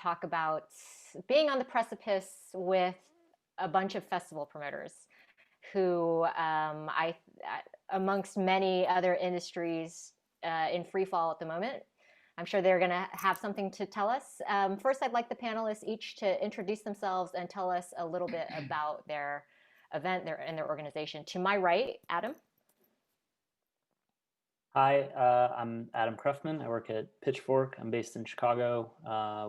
talk about being on the precipice with a bunch of festival promoters who, amongst many other industries in free fall at the moment. I'm sure they're going to have something to tell us. First, I'd like the panelists each to introduce themselves and tell us a little bit about their event and their organization. To my right, Adam. Hi, I'm Adam Krefman. I work at Pitchfork. I'm based in Chicago.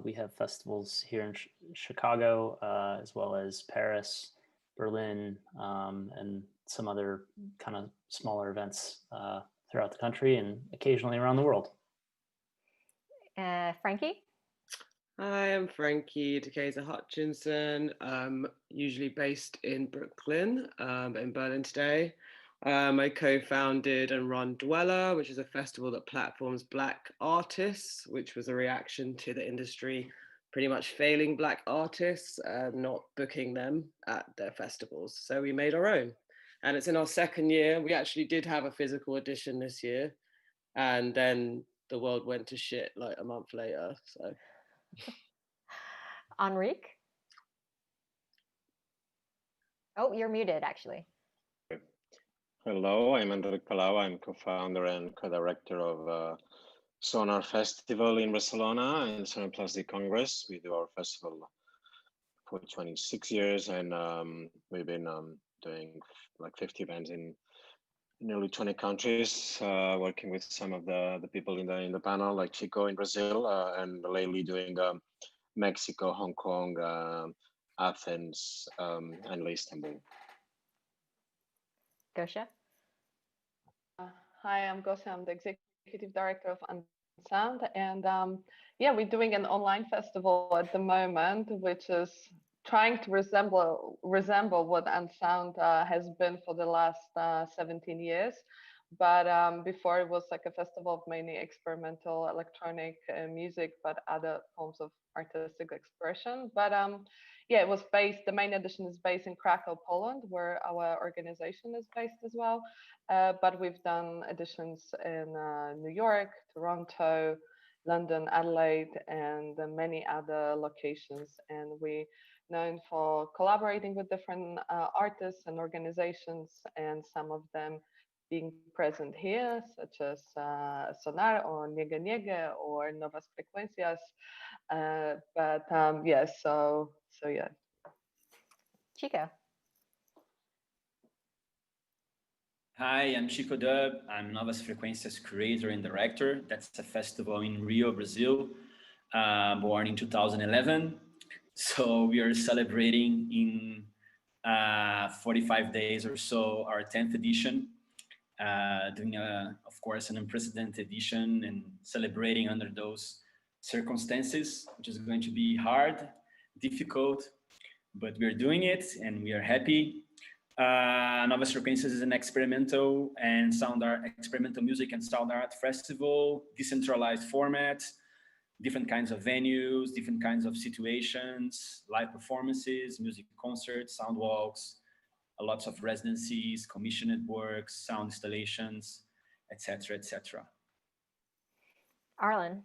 We have festivals here in Chicago, as well as Paris, Berlin, and some other kind of smaller events throughout the country and occasionally around the world. Frankie? Hi, I'm Frankie Decaiza Hutchinson. Usually based in Brooklyn, in Berlin today. I co-founded and run Dweller, which is a festival that platforms Black artists, which was a reaction to the industry pretty much failing Black artists, not booking them at their festivals. So we made our own. And it's in our second year. We actually did have a physical edition this year. And then the world went to shit like a month later. So, Enric? Oh, you're muted, actually. Hello, I'm Enric Palau. I'm co-founder and co-director of Sonar Festival in Barcelona and Sonar Plastic Congress. We do our festival for 26 years, and we've been doing like 50 events in nearly 20 countries, working with some of the people in the panel, like Chico in Brazil, and lately doing Mexico, Hong Kong, Athens, and Istanbul. Gosia? Hi, I'm Gosia. I'm the executive director of Unsound, and yeah, we're doing an online festival at the moment, which is trying to resemble what Unsound has been for the last 17 years. But before, it was like a festival of mainly experimental electronic music, but other forms of artistic expression. But yeah, it was based, the main edition is based in Krakow, Poland, where our organization is based as well. But we've done editions in New York, Toronto, London, Adelaide, and many other locations. And we're known for collaborating with different artists and organizations, and some of them being present here, such as Sonar or Nyege Nyege or Novas Frequências. But yeah, so yeah. Chico. Hi, I'm Chico Dub. I'm Novas Frequências creator and director. That's a festival in Rio, Brazil, born in 2011. So we are celebrating in 45 days or so our 10th edition, doing, of course, an unprecedented edition and celebrating under those circumstances, which is going to be hard, difficult, but we're doing it and we are happy. Novas Frequências is an experimental music and sound art festival, decentralized format, different kinds of venues, different kinds of situations, live performances, music concerts, sound walks, lots of residencies, commissioned works, sound installations, etc., etc. Arlen.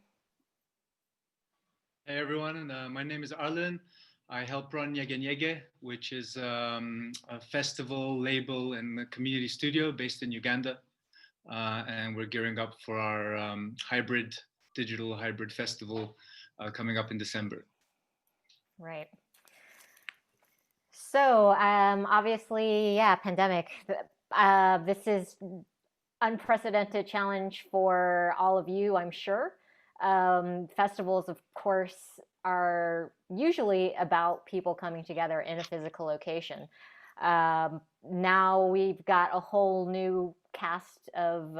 Hey everyone, my name is Arlen. I help run Nyege Nyege, which is a festival, label, and a community studio based in Uganda. And we're gearing up for our digital hybrid festival coming up in December. Right. So obviously, yeah, pandemic. This is unprecedented challenge for all of you, I'm sure. Festivals, of course, are usually about people coming together in a physical location. Now we've got a whole new cast of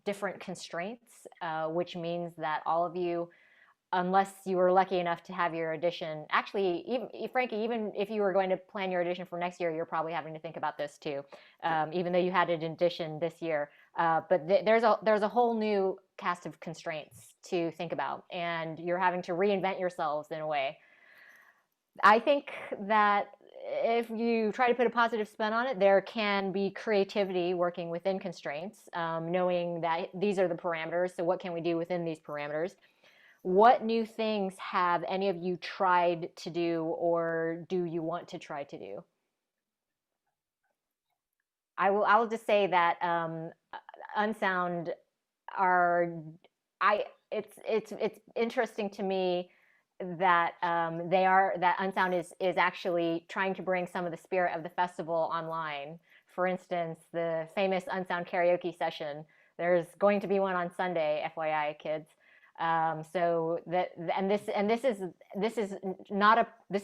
different constraints, which means that all of you, unless you were lucky enough to have your edition, actually, Frankie, even if you were going to plan your edition for next year, you're probably having to think about this too, even though you had an edition this year. But there's a whole new cast of constraints to think about, and you're having to reinvent yourselves in a way. I think that if you try to put a positive spin on it, there can be creativity working within constraints, knowing that these are the parameters, so what can we do within these parameters? what new things have any of you tried to do, or do you want to try to do? I will just say that Unsound are it's interesting to me that that Unsound is actually trying to bring some of the spirit of the festival online. For instance, the famous Unsound karaoke session. There's going to be one on Sunday, FYI, kids. So that and this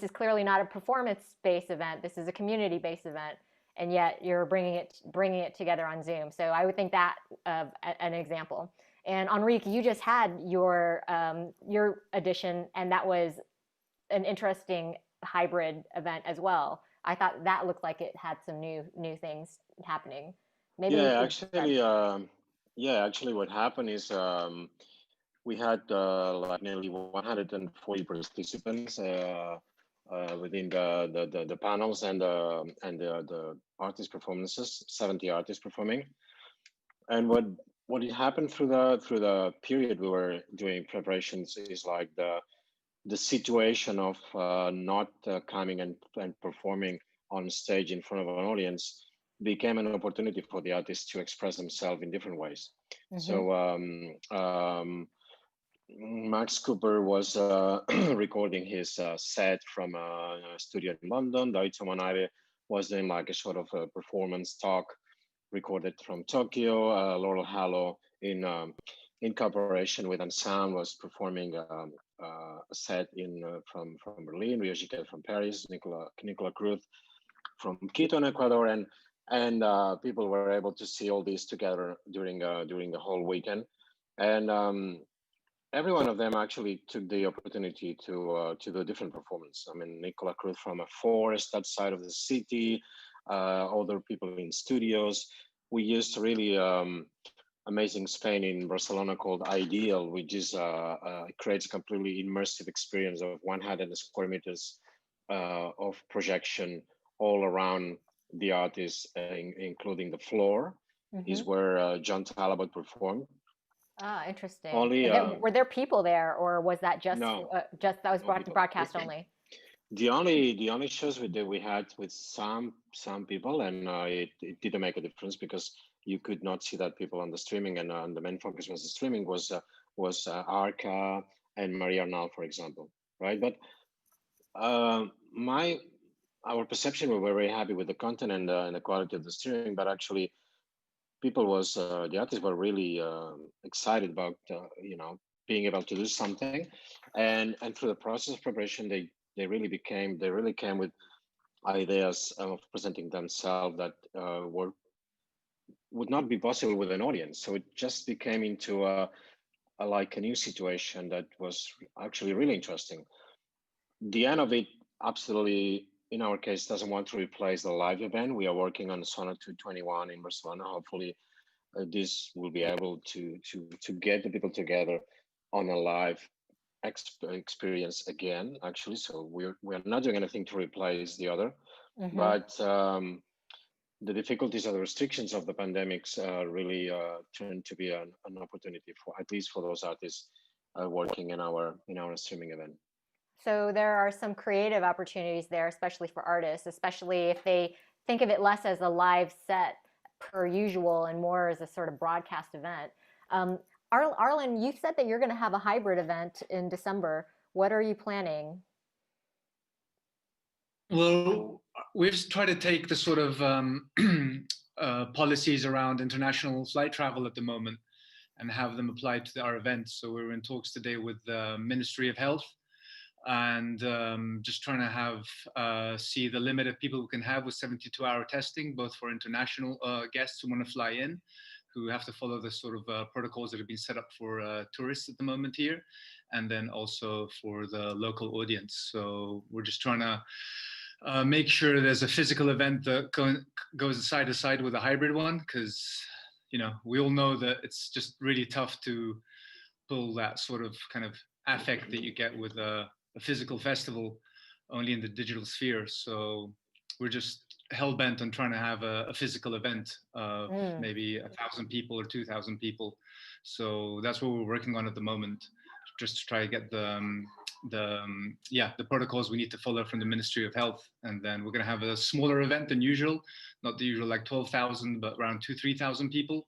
is clearly not a performance-based event. This is a community-based event, and yet you're bringing it together on Zoom. So I would think that an example. And Enric, you just had your edition, and that was an interesting hybrid event as well. I thought that looked like it had some new things happening. Maybe actually, what happened is we had like nearly 140 participants within the panels and the artist performances, 70 artists performing. And what happened through the period we were doing preparations is like the situation of not coming and performing on stage in front of an audience became an opportunity for the artists to express themselves in different ways. Mm-hmm. So Max Cooper was recording his set from a studio in London. Daito Manare was doing like a sort of a performance talk recorded from Tokyo. Laurel Hallow in cooperation with Unsound was performing a set from Berlin, Rio Jiquet from Paris, Nicola Cruz from Quito in Ecuador, and people were able to see all these together during the whole weekend. And every one of them actually took the opportunity to do a different performance. I mean, Nicola Cruz from a forest outside of the city, other people in studios. We used a really amazing Spain in Barcelona called Ideal, which is creates a completely immersive experience of 100 square meters of projection all around the artist, including the floor, mm-hmm. is where John Talabot performed. Ah, interesting. Were there people there, or was that just that was broadcast only? The only shows we had with some people, and it didn't make a difference because you could not see that people on the streaming, and the main focus was the streaming was Arca and Maria Arnal, for example, right? But our perception, we were very happy with the content and the quality of the streaming, but actually people the artists were really excited about being able to do something, and through the process of preparation they really came with ideas of presenting themselves that would not be possible with an audience. So it just became into a new situation that was actually really interesting. The end of it absolutely, in our case, doesn't want to replace the live event. We are working on Sonar 221 in Barcelona. Hopefully this will be able to get the people together on a live experience again, actually. So we're not doing anything to replace the other, mm-hmm. but the difficulties and the restrictions of the pandemics really turned to be an opportunity for, at least for those artists working in our streaming event. So there are some creative opportunities there, especially for artists, especially if they think of it less as a live set per usual and more as a sort of broadcast event. Arlen, you said that you're going to have a hybrid event in December. What are you planning? Well, we've tried to take the sort of policies around international flight travel at the moment and have them applied to our events. So we're in talks today with the Ministry of Health, and just trying to have see the limit of people we can have with 72-hour testing, both for international guests who want to fly in, who have to follow the sort of protocols that have been set up for tourists at the moment here, and then also for the local audience. So we're just trying to make sure there's a physical event that goes side to side with a hybrid one, because we all know that it's just really tough to pull that sort of kind of affect that you get with a physical festival only in the digital sphere. So we're just hell-bent on trying to have a physical event of maybe 1,000 people or 2,000 people. So that's what we're working on at the moment, just to try to get the protocols we need to follow from the Ministry of Health. And then we're going to have a smaller event than usual, not the usual like 12,000, but around 2,000-3,000 people.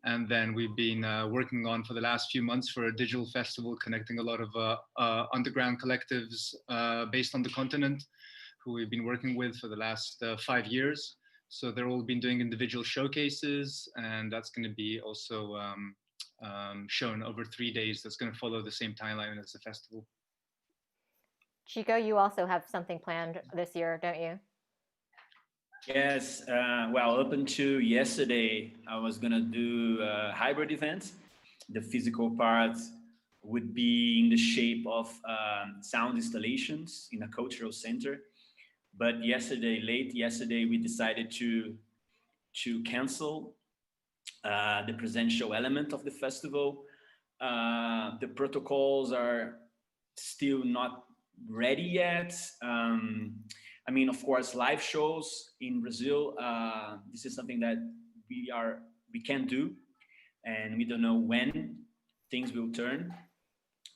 And then we've been working on for the last few months for a digital festival, connecting a lot of underground collectives based on the continent, who we've been working with for the last 5 years. So they're all been doing individual showcases, and that's going to be also shown over 3 days. That's going to follow the same timeline as the festival. Chico, you also have something planned this year, don't you? Yes, well, up until yesterday, I was gonna do a hybrid event. The physical part would be in the shape of sound installations in a cultural center. But late yesterday, we decided to cancel the presential element of the festival. The protocols are still not ready yet. I mean, of course, live shows in Brazil, this is something that we can do, and we don't know when things will turn.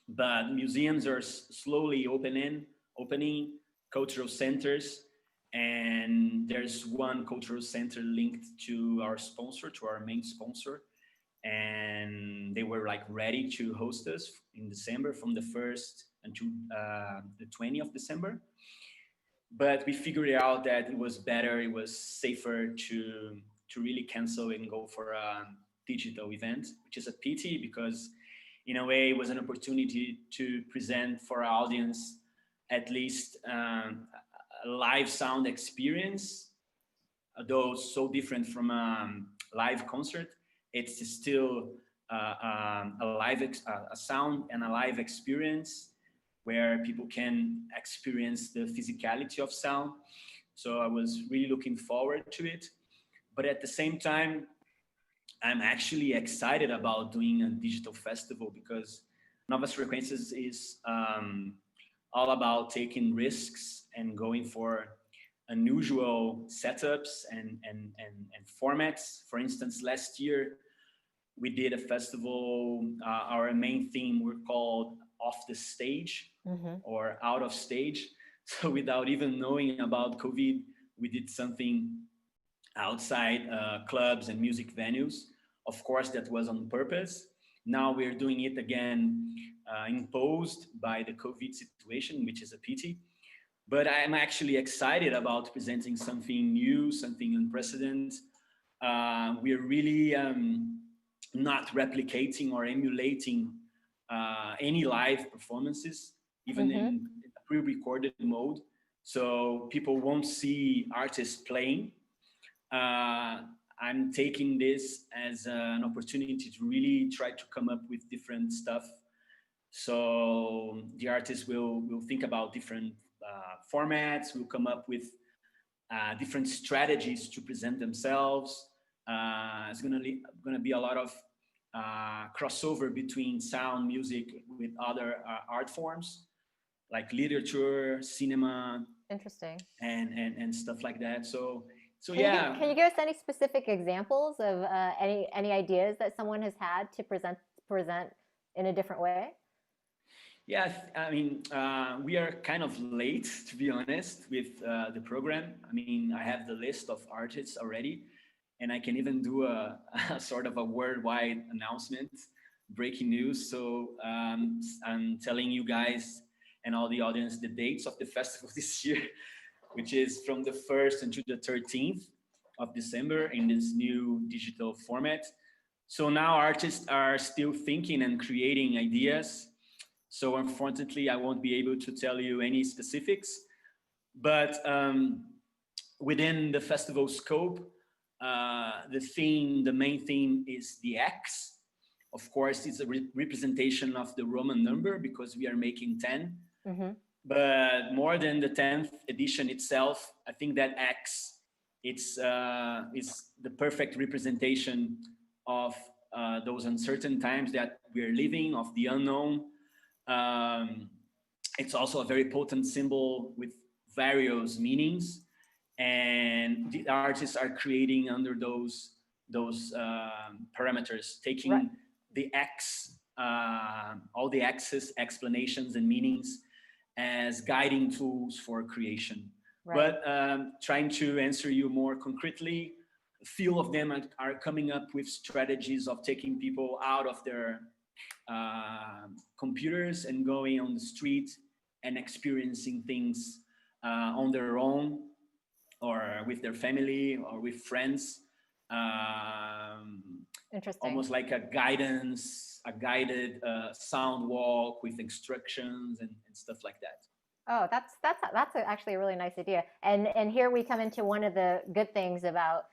But museums are slowly opening cultural centers, and there's one cultural center linked to our sponsor, to our main sponsor, and they were like ready to host us in December, from the 1st until the 20th of December. But we figured out that it was safer to really cancel and go for a digital event, which is a pity, because in a way it was an opportunity to present for our audience at least a live sound experience, although so different from a live concert. It's still a sound and a live experience where people can experience the physicality of sound. So I was really looking forward to it. But at the same time, I'm actually excited about doing a digital festival, because Novas Frequências is all about taking risks and going for unusual setups and formats. For instance, last year, we did a festival, our main theme were called Off the Stage, or Out of Stage. So without even knowing about COVID, we did something outside clubs and music venues. Of course, that was on purpose. Now we're doing it again, imposed by the COVID situation, which is a pity. But I'm actually excited about presenting something new, something unprecedented. We're really not replicating or emulating any live performances, even in a pre-recorded mode. So people won't see artists playing. I'm taking this as an opportunity to really try to come up with different stuff. So the artists will think about different formats, will come up with different strategies to present themselves. It's gonna be a lot of crossover between sound, music, with other art forms like literature, cinema. Interesting. And stuff like that. So can you give us any specific examples of any ideas that someone has had to present in a different way? Yeah, I mean, we are kind of late, to be honest, with the program. I mean, I have the list of artists already, and I can even do a sort of a worldwide announcement, breaking news. So I'm telling you guys and all the audience the dates of the festival this year, which is from the 1st until the 13th of December in this new digital format. So now artists are still thinking and creating ideas. So unfortunately, I won't be able to tell you any specifics, but within the festival scope, the main theme is the X. Of course, it's a representation of the Roman number, because we are making 10. But more than the 10th edition itself, I think that X is the perfect representation of those uncertain times that we're living, of the unknown. It's also a very potent symbol with various meanings, and the artists are creating under those parameters, taking the X all the access, explanations, and meanings as guiding tools for creation. Right. But trying to answer you more concretely, a few of them are coming up with strategies of taking people out of their computers and going on the street and experiencing things on their own or with their family or with friends. Interesting. Almost like a guided sound walk with instructions and stuff like that. Oh, that's actually a really nice idea. And here we come into one of the good things about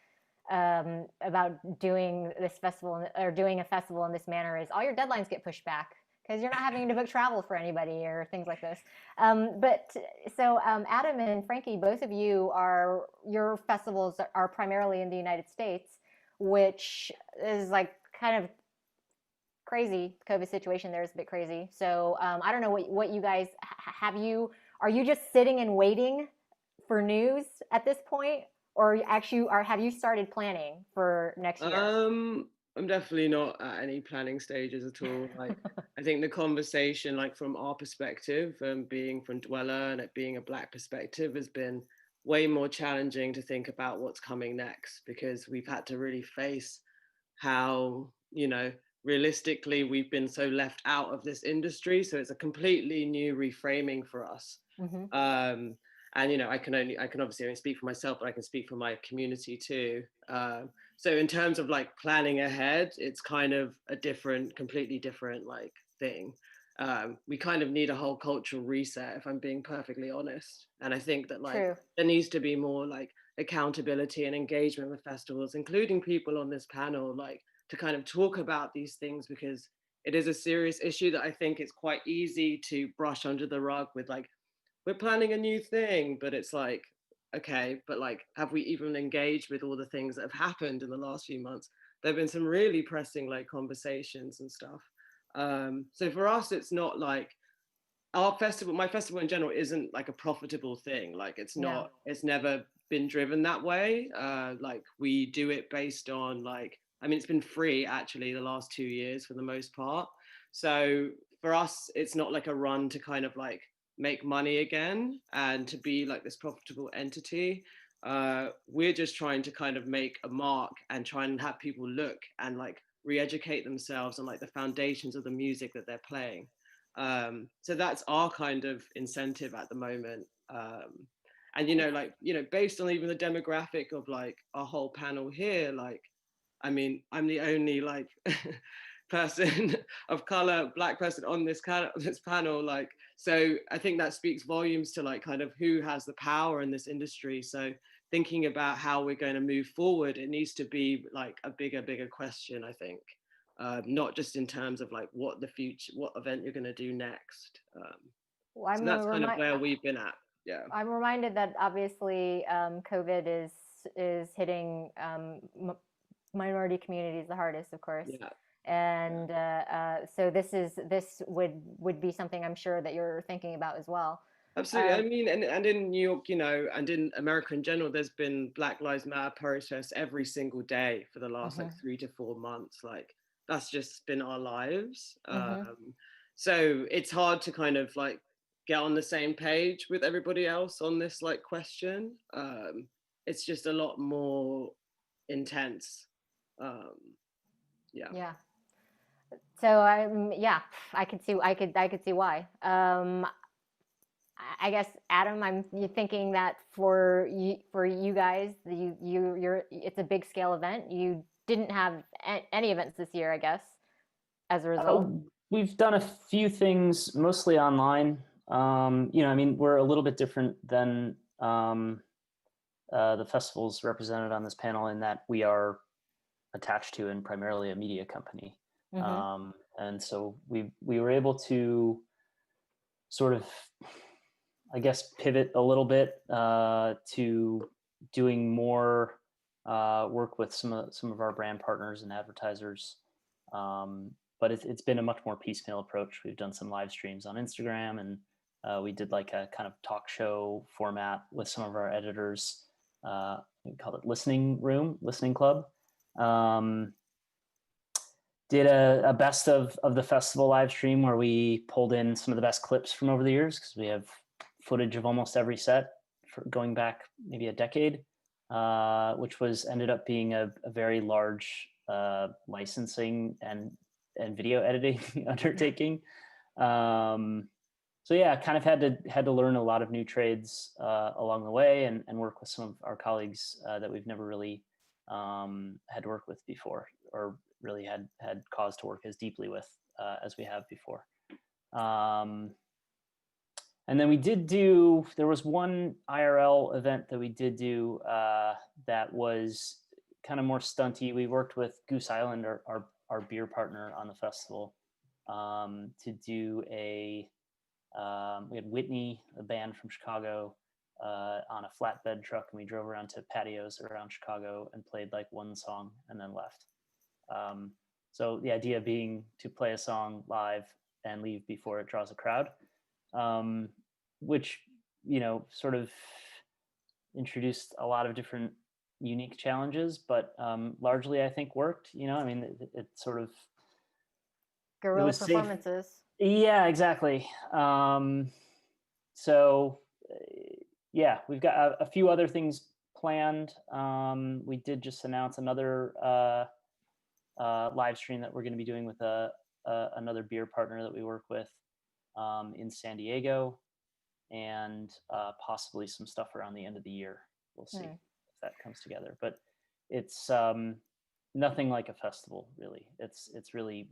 doing this festival or doing a festival in this manner is all your deadlines get pushed back because you're not having to book travel for anybody or things like this. But so Adam and Frankie, both of you your festivals are primarily in the United States, which is like kind of crazy. The COVID situation there is a bit crazy. So I don't know what you guys are you just sitting and waiting for news at this point, or actually have you started planning for next year? I'm definitely not at any planning stages at all. Like, I think the conversation, like from our perspective, being from Dweller and it being a Black perspective, has been way more challenging to think about what's coming next, because we've had to really face how, realistically we've been so left out of this industry. So it's a completely new reframing for us. Mm-hmm. And I can obviously only speak for myself, but I can speak for my community too. So in terms of like planning ahead, it's kind of a completely different like thing. We kind of need a whole cultural reset, if I'm being perfectly honest. And I think that like True. there needs to be more like accountability and engagement with festivals, including people on this panel, like to kind of talk about these things, because it is a serious issue that I think it's quite easy to brush under the rug with like, we're planning a new thing, but it's like, okay, but like, have we even engaged with all the things that have happened in the last few months? There have been some really pressing like conversations and stuff. So for us, it's not like my festival in general isn't like a profitable thing. Like it's not, it's never been driven that way. Like we do it based on like, it's been free actually the last 2 years for the most part. So for us, it's not like a run to kind of like make money again and to be like this profitable entity. We're just trying to kind of make a mark and try and have people look and like re-educate themselves on like the foundations of the music that they're playing. So that's our kind of incentive at the moment. And based on even the demographic of like our whole panel here, like I'm the only like person of color, Black person on this panel, like, so I think that speaks volumes to like kind of who has the power in this industry. So thinking about how we're going to move forward, it needs to be like a bigger question, I think. Not just in terms of like what event you're going to do next. Well, so that's kind of where we've been at. Yeah, I'm reminded that obviously COVID is hitting minority communities the hardest, of course. Yeah. And so this would be something I'm sure that you're thinking about as well. Absolutely. And in New York, and in America in general, there's been Black Lives Matter protests every single day for the last like 3 to 4 months. Like that's just been our lives. So it's hard to kind of like get on the same page with everybody else on this like question. It's just a lot more intense. Yeah. So I could see why. I guess Adam, I'm thinking that for you guys, it's a big scale event. You didn't have any events this year, I guess, as a result. We've done a few things, mostly online. We're a little bit different than the festivals represented on this panel in that we are attached to and primarily a media company. And so we were able to sort of, I guess, pivot a little bit to doing more work with some of our brand partners and advertisers. But it's been a much more piecemeal approach. We've done some live streams on Instagram, and we did like a kind of talk show format with some of our editors. We called it Listening Club. did a best of the festival live stream where we pulled in some of the best clips from over the years, because we have footage of almost every set for going back maybe a decade, which ended up being a very large licensing and video editing undertaking. So yeah, kind of had to learn a lot of new trades along the way, and work with some of our colleagues that we've never really had worked with before, or really had cause to work as deeply with as we have before. And then there was one IRL event that we did do that was kind of more stunty. We worked with Goose Island, our beer partner on the festival, to do we had Whitney, a band from Chicago, on a flatbed truck, and we drove around to patios around Chicago and played like one song and then left. So the idea being to play a song live and leave before it draws a crowd, which, sort of introduced a lot of different unique challenges, but largely I think worked. I mean, it sort of guerrilla performances. Yeah, exactly. So yeah, we've got a few other things planned. We did just announce another live stream that we're going to be doing with another beer partner that we work with in San Diego, and possibly some stuff around the end of the year. We'll see if that comes together. But it's nothing like a festival, really. It's really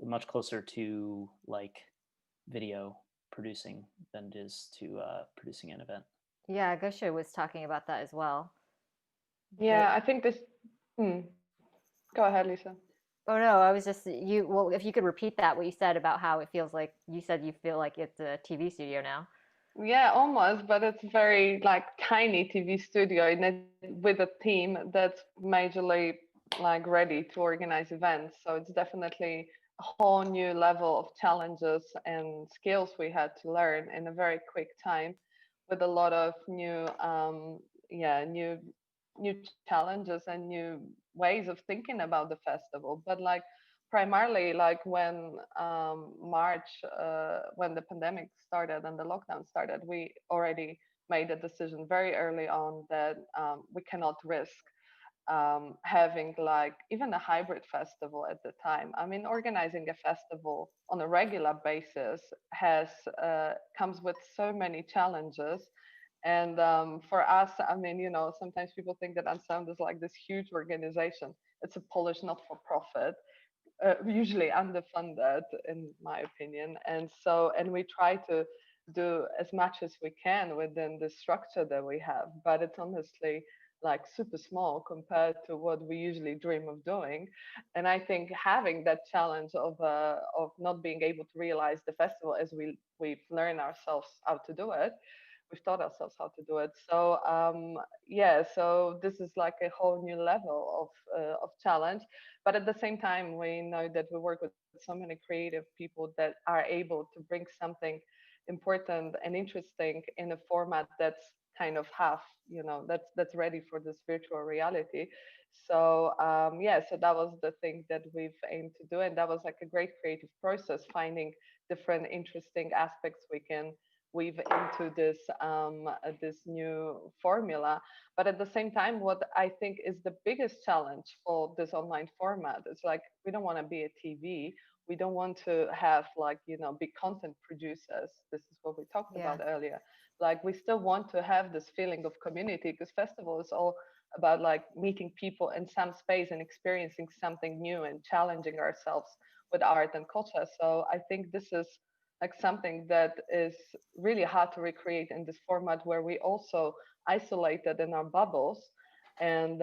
much closer to like video producing than it is to producing an event. Yeah, Gosia was talking about that as well. Yeah, I think this. Go ahead, Lisa. Oh no, I was just well, if you could repeat that, what you said about how it feels like. You said you feel like it's a TV studio now. Yeah, almost, but it's very like tiny TV studio with a team that's majorly like ready to organize events. So it's definitely a whole new level of challenges and skills we had to learn in a very quick time, with a lot of new new challenges and new ways of thinking about the festival. But like primarily, like when March, when the pandemic started and the lockdown started, we already made a decision very early on that we cannot risk having like even a hybrid festival at the time. I mean, organizing a festival on a regular basis comes with so many challenges. And for us, I mean, sometimes people think that Unsound is like this huge organization. It's a Polish not-for-profit, usually underfunded, in my opinion. And we try to do as much as we can within the structure that we have, but it's honestly like super small compared to what we usually dream of doing. And I think having that challenge of not being able to realize the festival as we've learned ourselves how to do it, we've taught ourselves how to do it. So so this is like a whole new level of challenge. But at the same time, we know that we work with so many creative people that are able to bring something important and interesting in a format that's kind of half, that's ready for this virtual reality. So so that was the thing that we've aimed to do, and that was like a great creative process, finding different interesting aspects we can weave into this new formula. But at the same time, what I think is the biggest challenge for this online format is like, we don't want to be a TV. We don't want to have like, big content producers. This is what we talked about earlier. Like, we still want to have this feeling of community, because festival is all about like meeting people in some space and experiencing something new and challenging ourselves with art and culture. So I think this is like something that is really hard to recreate in this format, where we also isolated in our bubbles, and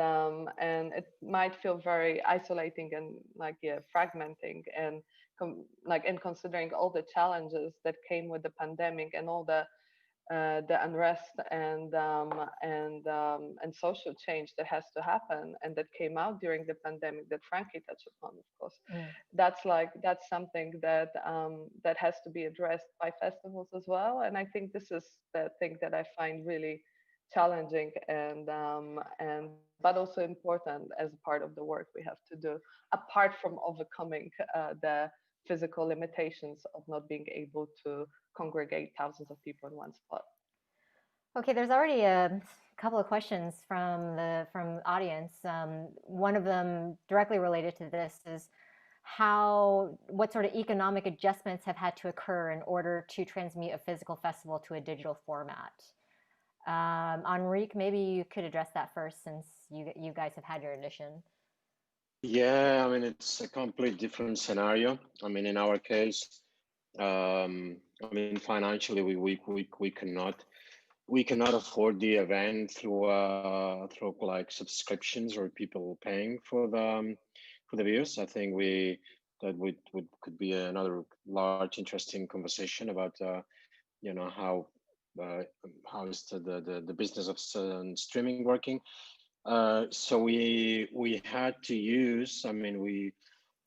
it might feel very isolating and like fragmenting, and and considering all the challenges that came with the pandemic and all the unrest and social change that has to happen and that came out during the pandemic that Frankie touched upon, of course. That's something that that has to be addressed by festivals as well. And I think this is the thing that I find really challenging and but also important as part of the work we have to do, apart from overcoming the physical limitations of not being able to congregate thousands of people in one spot. Okay, there's already a couple of questions from the audience. One of them directly related to this is what sort of economic adjustments have had to occur in order to transmute a physical festival to a digital format. Enric, maybe you could address that first, since you guys have had your edition. Yeah, I mean, it's a complete different scenario. I mean, in our case, I mean, financially, we cannot afford the event through like subscriptions or people paying for the views. I think could be another large interesting conversation about you know how is the business of streaming working. So we had to use. I mean,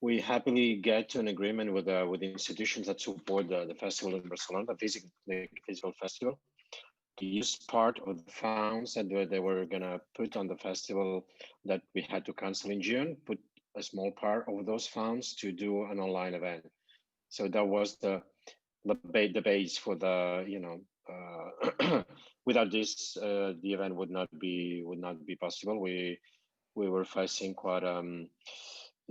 we happily get to an agreement with institutions that support the festival in Barcelona, the physical festival, to use part of the funds that they were gonna put on the festival that we had to cancel in June, put a small part of those funds to do an online event. So that was the base for the, you know, without this, the event would not be possible. We were facing quite you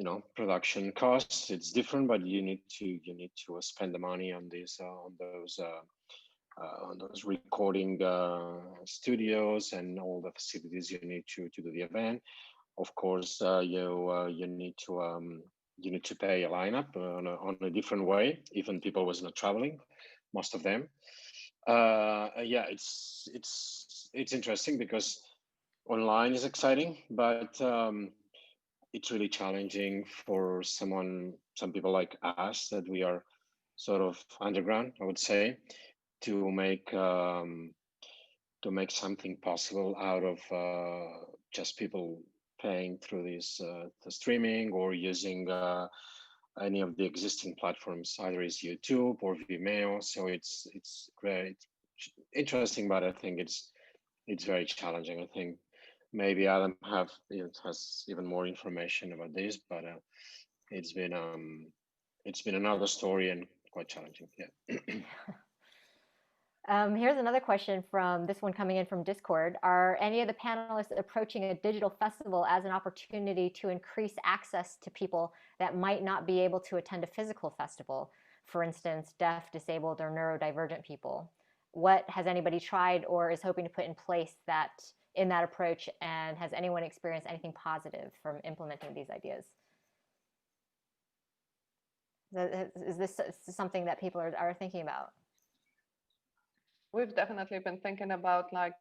know, production costs. It's different, but you need to spend the money on this on those recording studios and all the facilities you need to do the event. Of course, you need to pay a lineup on a different way. Even people was not traveling, most of them. Yeah, it's interesting because online is exciting, but it's really challenging for some people like us, that we are sort of underground, I would say, to make something possible out of just people paying through this the streaming, or using any of the existing platforms, either is YouTube or Vimeo. So it's great, interesting, but I think it's very challenging. I think maybe Adam has even more information about this, but it's been another story and quite challenging. Yeah. Here's another question from this one coming in from Discord. Are any of the panelists approaching a digital festival as an opportunity to increase access to people that might not be able to attend a physical festival? For instance, deaf, disabled, or neurodivergent people. What has anybody tried or is hoping to put in place in that approach, and has anyone experienced anything positive from implementing these ideas? Is this something that people are thinking about? We've definitely been thinking about like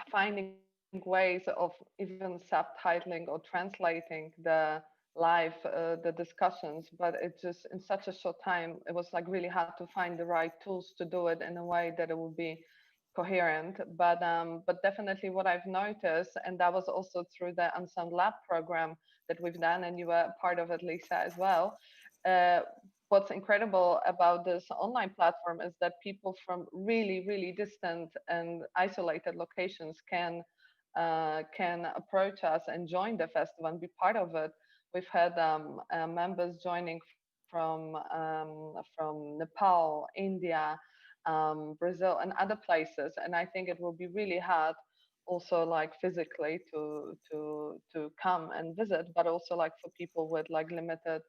finding ways of even subtitling or translating the live the discussions, but it just, in such a short time, it was like really hard to find the right tools to do it in a way that it would be coherent. But definitely what I've noticed, and that was also through the Unsound Lab program that we've done, and you were part of it, Lisa, as well. What's incredible about this online platform is that people from really, really distant and isolated locations can approach us and join the festival and be part of it. We've had members joining from Nepal, India, Brazil, and other places. And I think it will be really hard, also like physically, to come and visit, but also like for people with like limited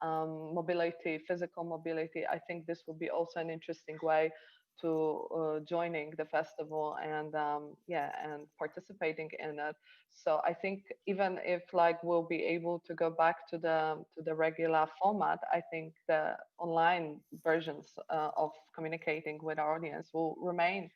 mobility, physical mobility. I think this will be also an interesting way to joining the festival and and participating in it. So I think even if like we'll be able to go back to the regular format, I think the online versions of communicating with our audience will remain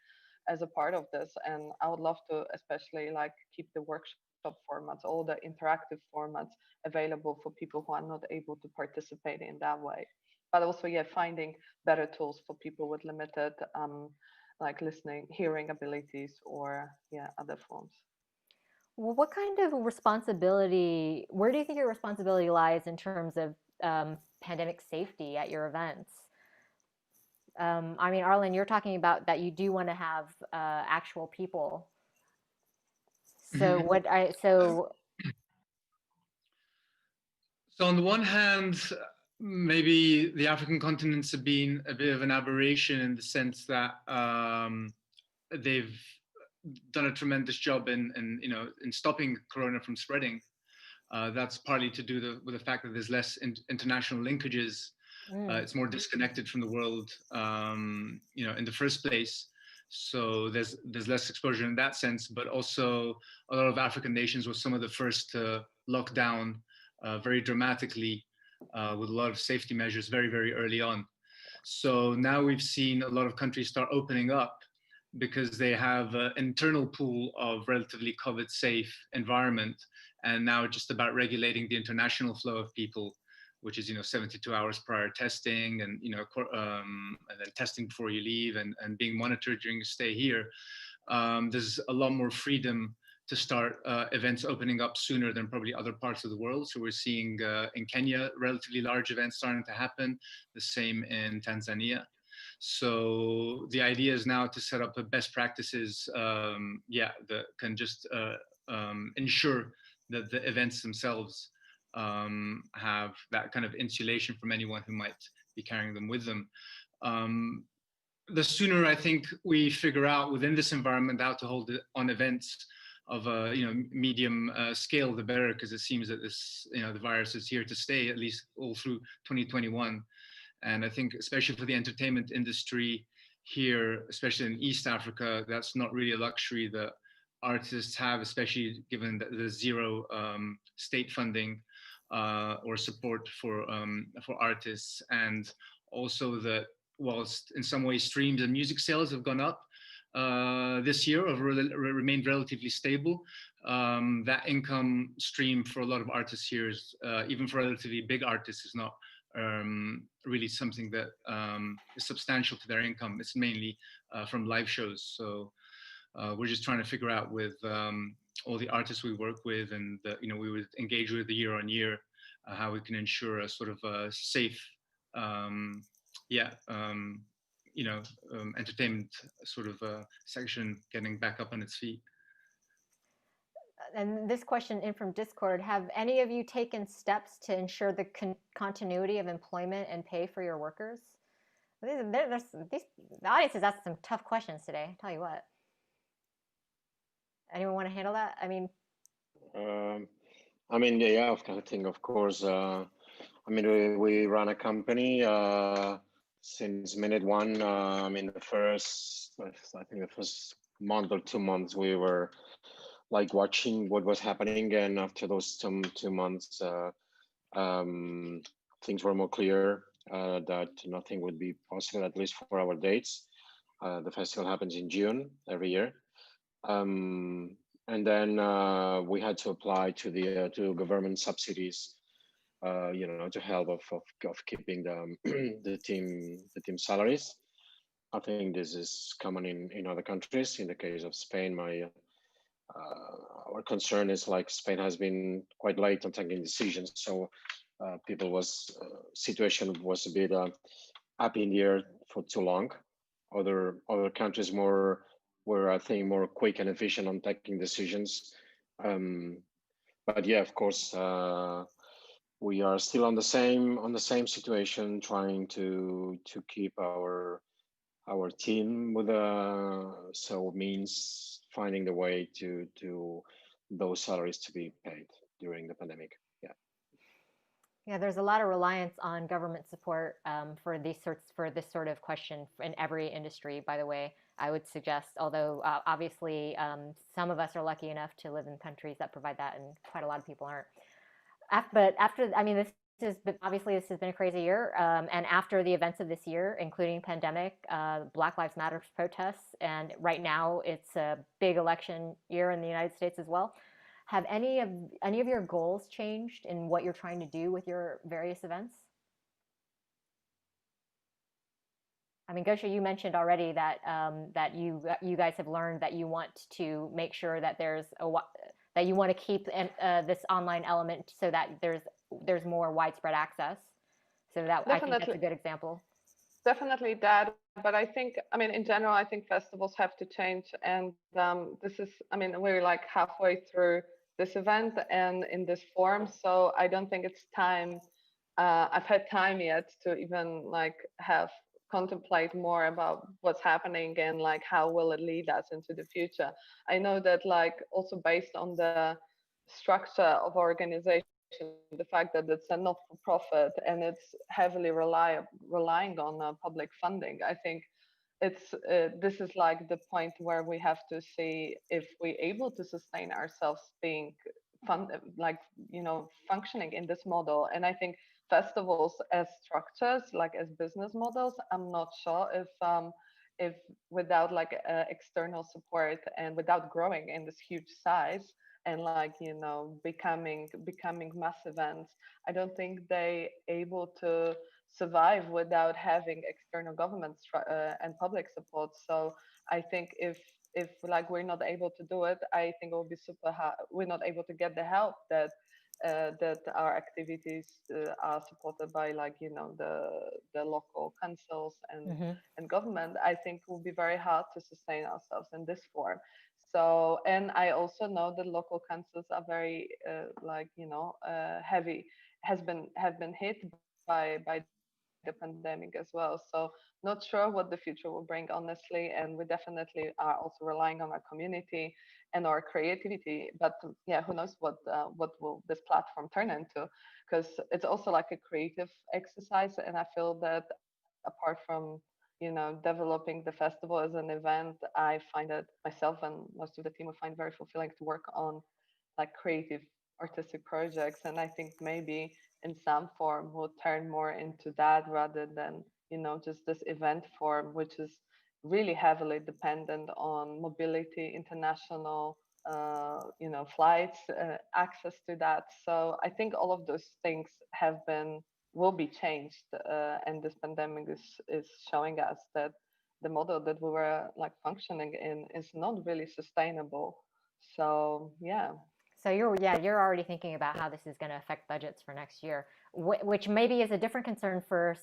as a part of this. And I would love to especially like keep the workshop formats, all the interactive formats available for people who are not able to participate in that way. But also, finding better tools for people with limited like listening, hearing abilities, or other forms. Well, what kind of responsibility, where do you think your responsibility lies in terms of pandemic safety at your events? I mean, Arlen, you're talking about that you do want to have actual people. So So on the one hand, maybe the African continents have been a bit of an aberration in the sense that they've done a tremendous job in stopping corona from spreading. That's partly to do with the fact that there's less international linkages. It's more disconnected from the world, in the first place. So there's less exposure in that sense, but also a lot of African nations were some of the first to lock down very dramatically with a lot of safety measures very, very early on. So now we've seen a lot of countries start opening up because they have an internal pool of relatively COVID safe environment. And now it's just about regulating the international flow of people, which is 72 hours prior testing and and then testing before you leave and being monitored during your stay here. There's a lot more freedom to start events opening up sooner than probably other parts of the world. So we're seeing in Kenya relatively large events starting to happen, the same in Tanzania. So the idea is now to set up best practices that can just ensure that the events themselves have that kind of insulation from anyone who might be carrying them with them. The sooner I think we figure out within this environment how to hold it on events of a medium scale, the better, because it seems that this the virus is here to stay, at least all through 2021. And I think especially for the entertainment industry here, especially in East Africa, that's not really a luxury that artists have, especially given the zero state funding or support for artists, and also that whilst in some ways streams and music sales have gone up this year, have remained relatively stable, that income stream for a lot of artists here is, even for relatively big artists, is not really something that is substantial to their income. It's mainly from live shows. So we're just trying to figure out with all the artists we work with and we would engage with year on year, how we can ensure a sort of a safe, entertainment sort of section getting back up on its feet. And this question in from Discord, have any of you taken steps to ensure the continuity of employment and pay for your workers? The audience has asked some tough questions today, I'll tell you what. Anyone want to handle that? I mean, yeah, I think, of course, we run a company since minute one. The first month or 2 months, we were like watching what was happening, and after those 2 months, things were more clear that nothing would be possible, at least for our dates. The festival happens in June every year. And then we had to apply to the to government subsidies, to help of keeping the team salaries. I think this is common in other countries. In the case of Spain, our concern is like Spain has been quite late on taking decisions, so situation was a bit up in the air for too long. Other countries were, I think, more quick and efficient on taking decisions. But yeah, of course, we are still on the same situation, trying to keep our team with so means finding the way to those salaries to be paid during the pandemic. Yeah, there's a lot of reliance on government support for this sort of question in every industry, by the way, I would suggest, although obviously some of us are lucky enough to live in countries that provide that, and quite a lot of people aren't. But this has been a crazy year, and after the events of this year, including pandemic, Black Lives Matter protests, and right now it's a big election year in the United States as well. Have any of your goals changed in what you're trying to do with your various events? I mean, Gosia, you mentioned already that that you guys have learned that you want to make sure that that you want to keep this online element so that there's more widespread access. So that I think that's a good example. definitely that. But I think, I mean, in general, I think festivals have to change. And this is, I mean, we're like halfway through this event and in this form. So I don't think it's time. I've had time yet to even like have contemplate more about what's happening and like how will it lead us into the future. I know that like also based on the structure of organization, the fact that it's a not-for-profit and it's heavily relying on public funding, I think it's this is like the point where we have to see if we're able to sustain ourselves being like functioning in this model. And I think festivals as structures, like as business models, I'm not sure if without like external support and without growing in this huge size and like becoming mass events, I don't think they able to survive without having external government and public support. So I think if like we're not able to do it, I think it will be super hard. We're not able to get the help that that our activities are supported by like the local councils and government. I think it will be very hard to sustain ourselves in this form. So, and I also know that local councils are very heavy have been hit by the pandemic as well. So not sure what the future will bring, honestly. And we definitely are also relying on our community and our creativity. But yeah, who knows what will this platform turn into? Because it's also like a creative exercise. And I feel that apart from developing the festival as an event, I find that myself and most of the team will find very fulfilling to work on like creative artistic projects. And I think maybe in some form will turn more into that rather than just this event form, which is really heavily dependent on mobility, international flights, access to that. So I think all of those things will be changed, and this pandemic is showing us that the model that we were like functioning in is not really sustainable. So yeah. So you're already thinking about how this is going to affect budgets for next year, which maybe is a different concern for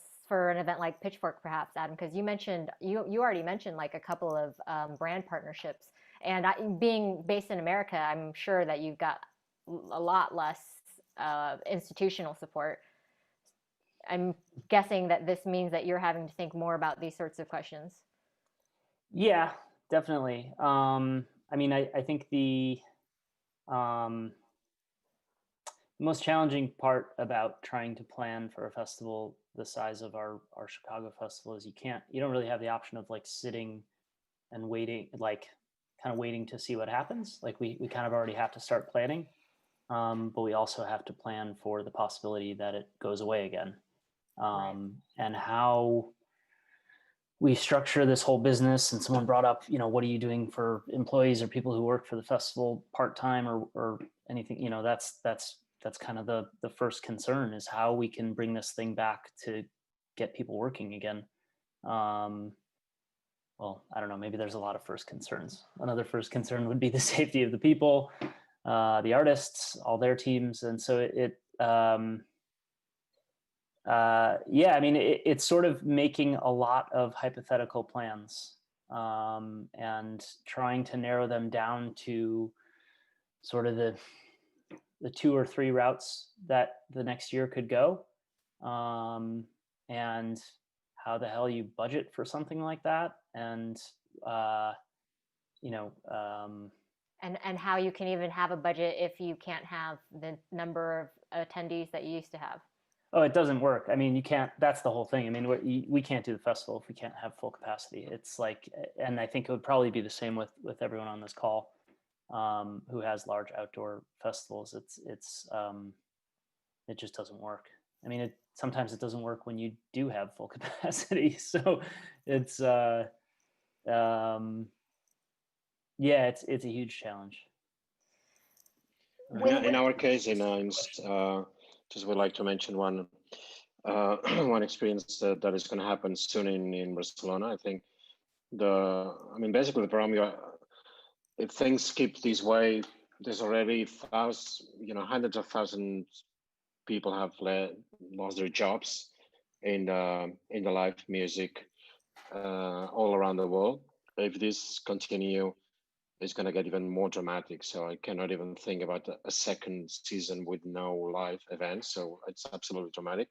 an event like Pitchfork, perhaps, Adam, because you already mentioned like a couple of brand partnerships, and being based in America, I'm sure that you've got a lot less institutional support. I'm guessing that this means that you're having to think more about these sorts of questions. Yeah, definitely. I mean, I think the most challenging part about trying to plan for a festival the size of our Chicago festival is you don't really have the option of like sitting and waiting, like kind of waiting to see what happens. Like we kind of already have to start planning, but we also have to plan for the possibility that it goes away again. And how we structure this whole business. And someone brought up, what are you doing for employees or people who work for the festival part-time or anything, that's kind of the first concern, is how we can bring this thing back to get people working again. Well, I don't know, maybe there's a lot of first concerns. Another first concern would be the safety of the people, the artists, all their teams. And so I mean, it's sort of making a lot of hypothetical plans and trying to narrow them down to sort of the 2 or 3 routes that the next year could go, and how the hell you budget for something like that, and and how you can even have a budget if you can't have the number of attendees that you used to have. Oh, it doesn't work. I mean, you can't, that's the whole thing. I mean, we can't do the festival if we can't have full capacity. It's like, and I think it would probably be the same with everyone on this call who has large outdoor festivals. It just doesn't work. I mean, sometimes it doesn't work when you do have full capacity. So it's, it's a huge challenge. In our case, just would like to mention one experience that is going to happen soon in Barcelona. I think basically the problem, if things keep this way, there's already hundreds of thousands people have lost their jobs in the live music all around the world. If this continue, it's going to get even more dramatic. So I cannot even think about a second season with no live events. So it's absolutely dramatic.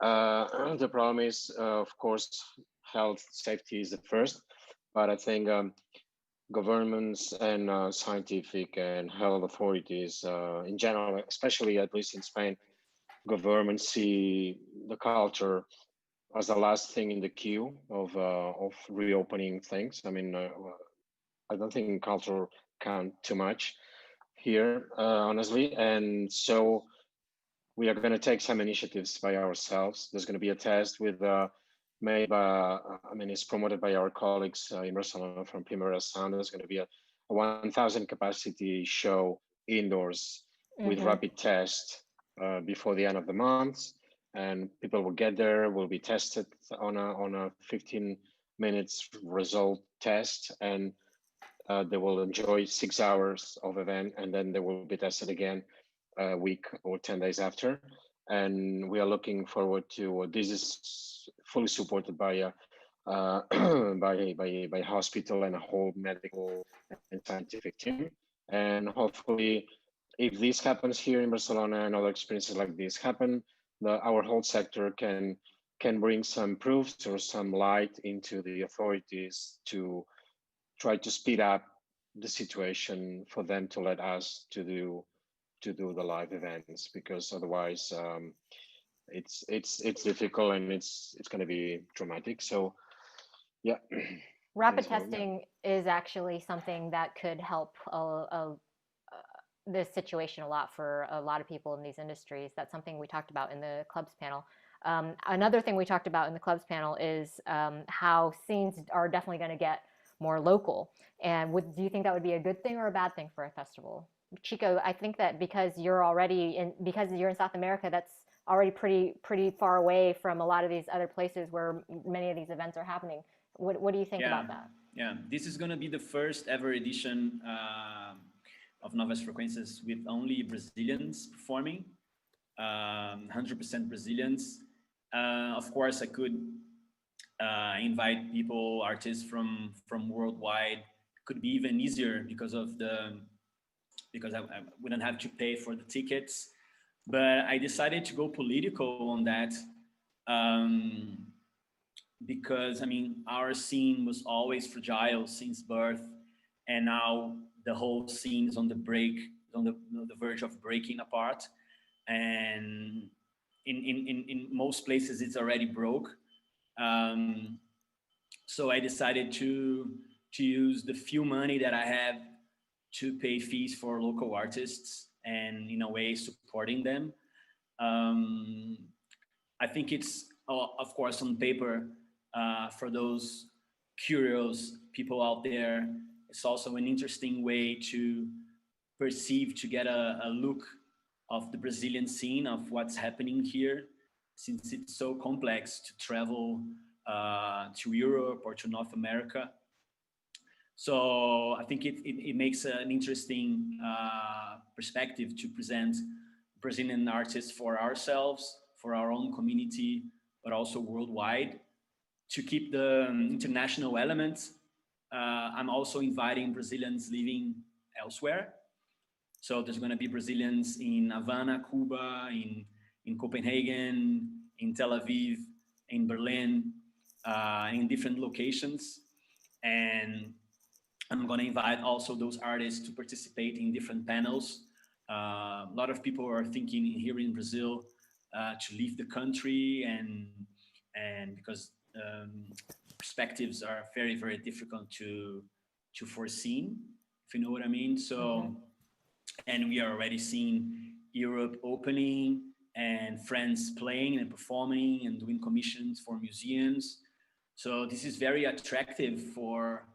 The problem is, of course, health safety is the first, but I think governments and scientific and health authorities in general, especially at least in Spain, governments see the culture as the last thing in the queue of reopening things. I mean, I don't think culture count too much here, honestly, and so we are going to take some initiatives by ourselves. There's going to be a test with made by, I mean, it's promoted by our colleagues in Barcelona from Primavera Sound. There's going to be a 1,000 capacity show indoors with rapid test before the end of the month, and people will get there, will be tested on a 15 minutes result test, and they will enjoy 6 hours of event, and then they will be tested again a week or 10 days after. And we are looking forward to this is fully supported by by hospital and a whole medical and scientific team. And hopefully, if this happens here in Barcelona and other experiences like this happen, our whole sector can bring some proofs or some light into the authorities to try to speed up the situation for them to let us to do the live events, because otherwise it's difficult and it's going to be dramatic. So yeah, Rapid testing is actually something that could help this situation a lot for a lot of people in these industries. That's something we talked about in the clubs panel. Another thing we talked about in the clubs panel is how scenes are definitely going to get more local. And do you think that would be a good thing or a bad thing for a festival? Chico, I think that because you're in South America, that's already pretty far away from a lot of these other places where many of these events are happening. What do you think about that? Yeah, this is going to be the first ever edition of Novas Frequências with only Brazilians performing, 100% Brazilians. Of course, I could invite artists from worldwide. Could be even easier because I wouldn't have to pay for the tickets. But I decided to go political on that because, I mean, our scene was always fragile since birth, and now the whole scene is on the verge of breaking apart. And in most places, it's already broke. So I decided to use the few money that I have to pay fees for local artists and in a way supporting them. I think it's, of course, on paper, for those curious people out there, it's also an interesting way to get a look of the Brazilian scene, of what's happening here, since it's so complex to travel to Europe or to North America. So I think it makes an interesting perspective to present Brazilian artists for ourselves, for our own community, but also worldwide, to keep the international elements. I'm also inviting Brazilians living elsewhere. So there's going to be Brazilians in Havana, Cuba, in Copenhagen, in Tel Aviv, in Berlin, in different locations. And I'm going to invite also those artists to participate in different panels. A lot of people are thinking here in Brazil to leave the country, and because perspectives are very, very difficult to foresee, if you know what I mean. So, and we are already seeing Europe opening and France playing and performing and doing commissions for museums. So this is very attractive for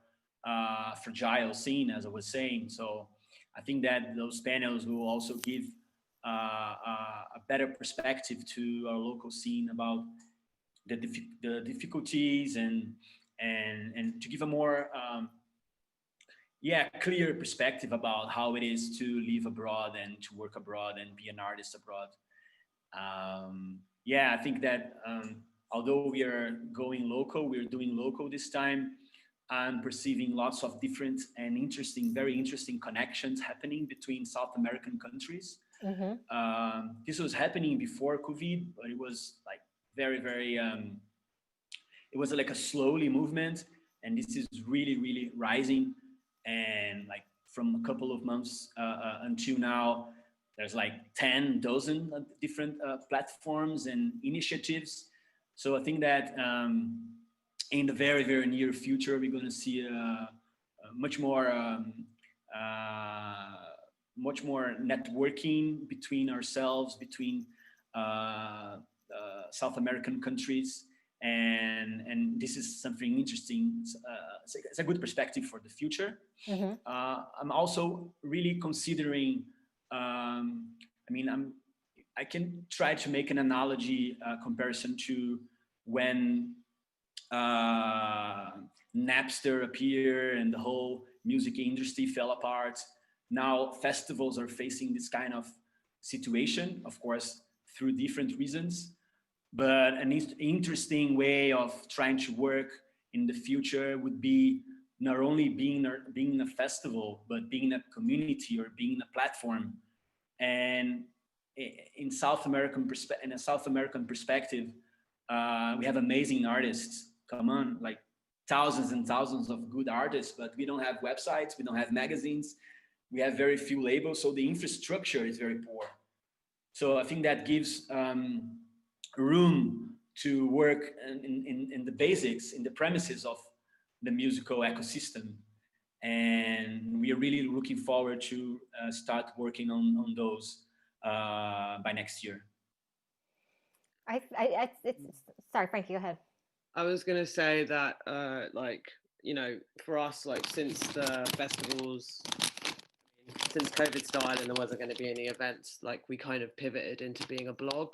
fragile scene, as I was saying. So I think that those panels will also give a better perspective to our local scene about the difficulties and to give a more clear perspective about how it is to live abroad and to work abroad and be an artist abroad. yeah, I think that although we are going local, we're doing local this time. I'm perceiving lots of different and interesting, very interesting connections happening between South American countries. This was happening before COVID, but it was like very, it was like a slowly movement, and this is really rising. And like from a couple of months until now, there's like 10 dozen different platforms and initiatives. So I think that in the very near future, we're going to see much more networking between ourselves, between South American countries, and this is something interesting. It's a good perspective for the future. I'm also really considering. I can try to make an analogy comparison to when Napster appeared and the whole music industry fell apart. Now festivals are facing this kind of situation, of course, through different reasons, but an interesting way of trying to work in the future would be not only being a festival, but being a community or being a platform. And in a South American perspective, we have amazing artists. Come on, like thousands and thousands of good artists, but we don't have websites, we don't have magazines, we have very few labels, so the infrastructure is very poor. So I think that gives room to work in the basics, in the premises of the musical ecosystem. And we are really looking forward to start working on those by next year. Sorry, Frankie, go ahead. I was going to say that, for us, like since the festivals, since COVID started and there wasn't going to be any events, like we kind of pivoted into being a blog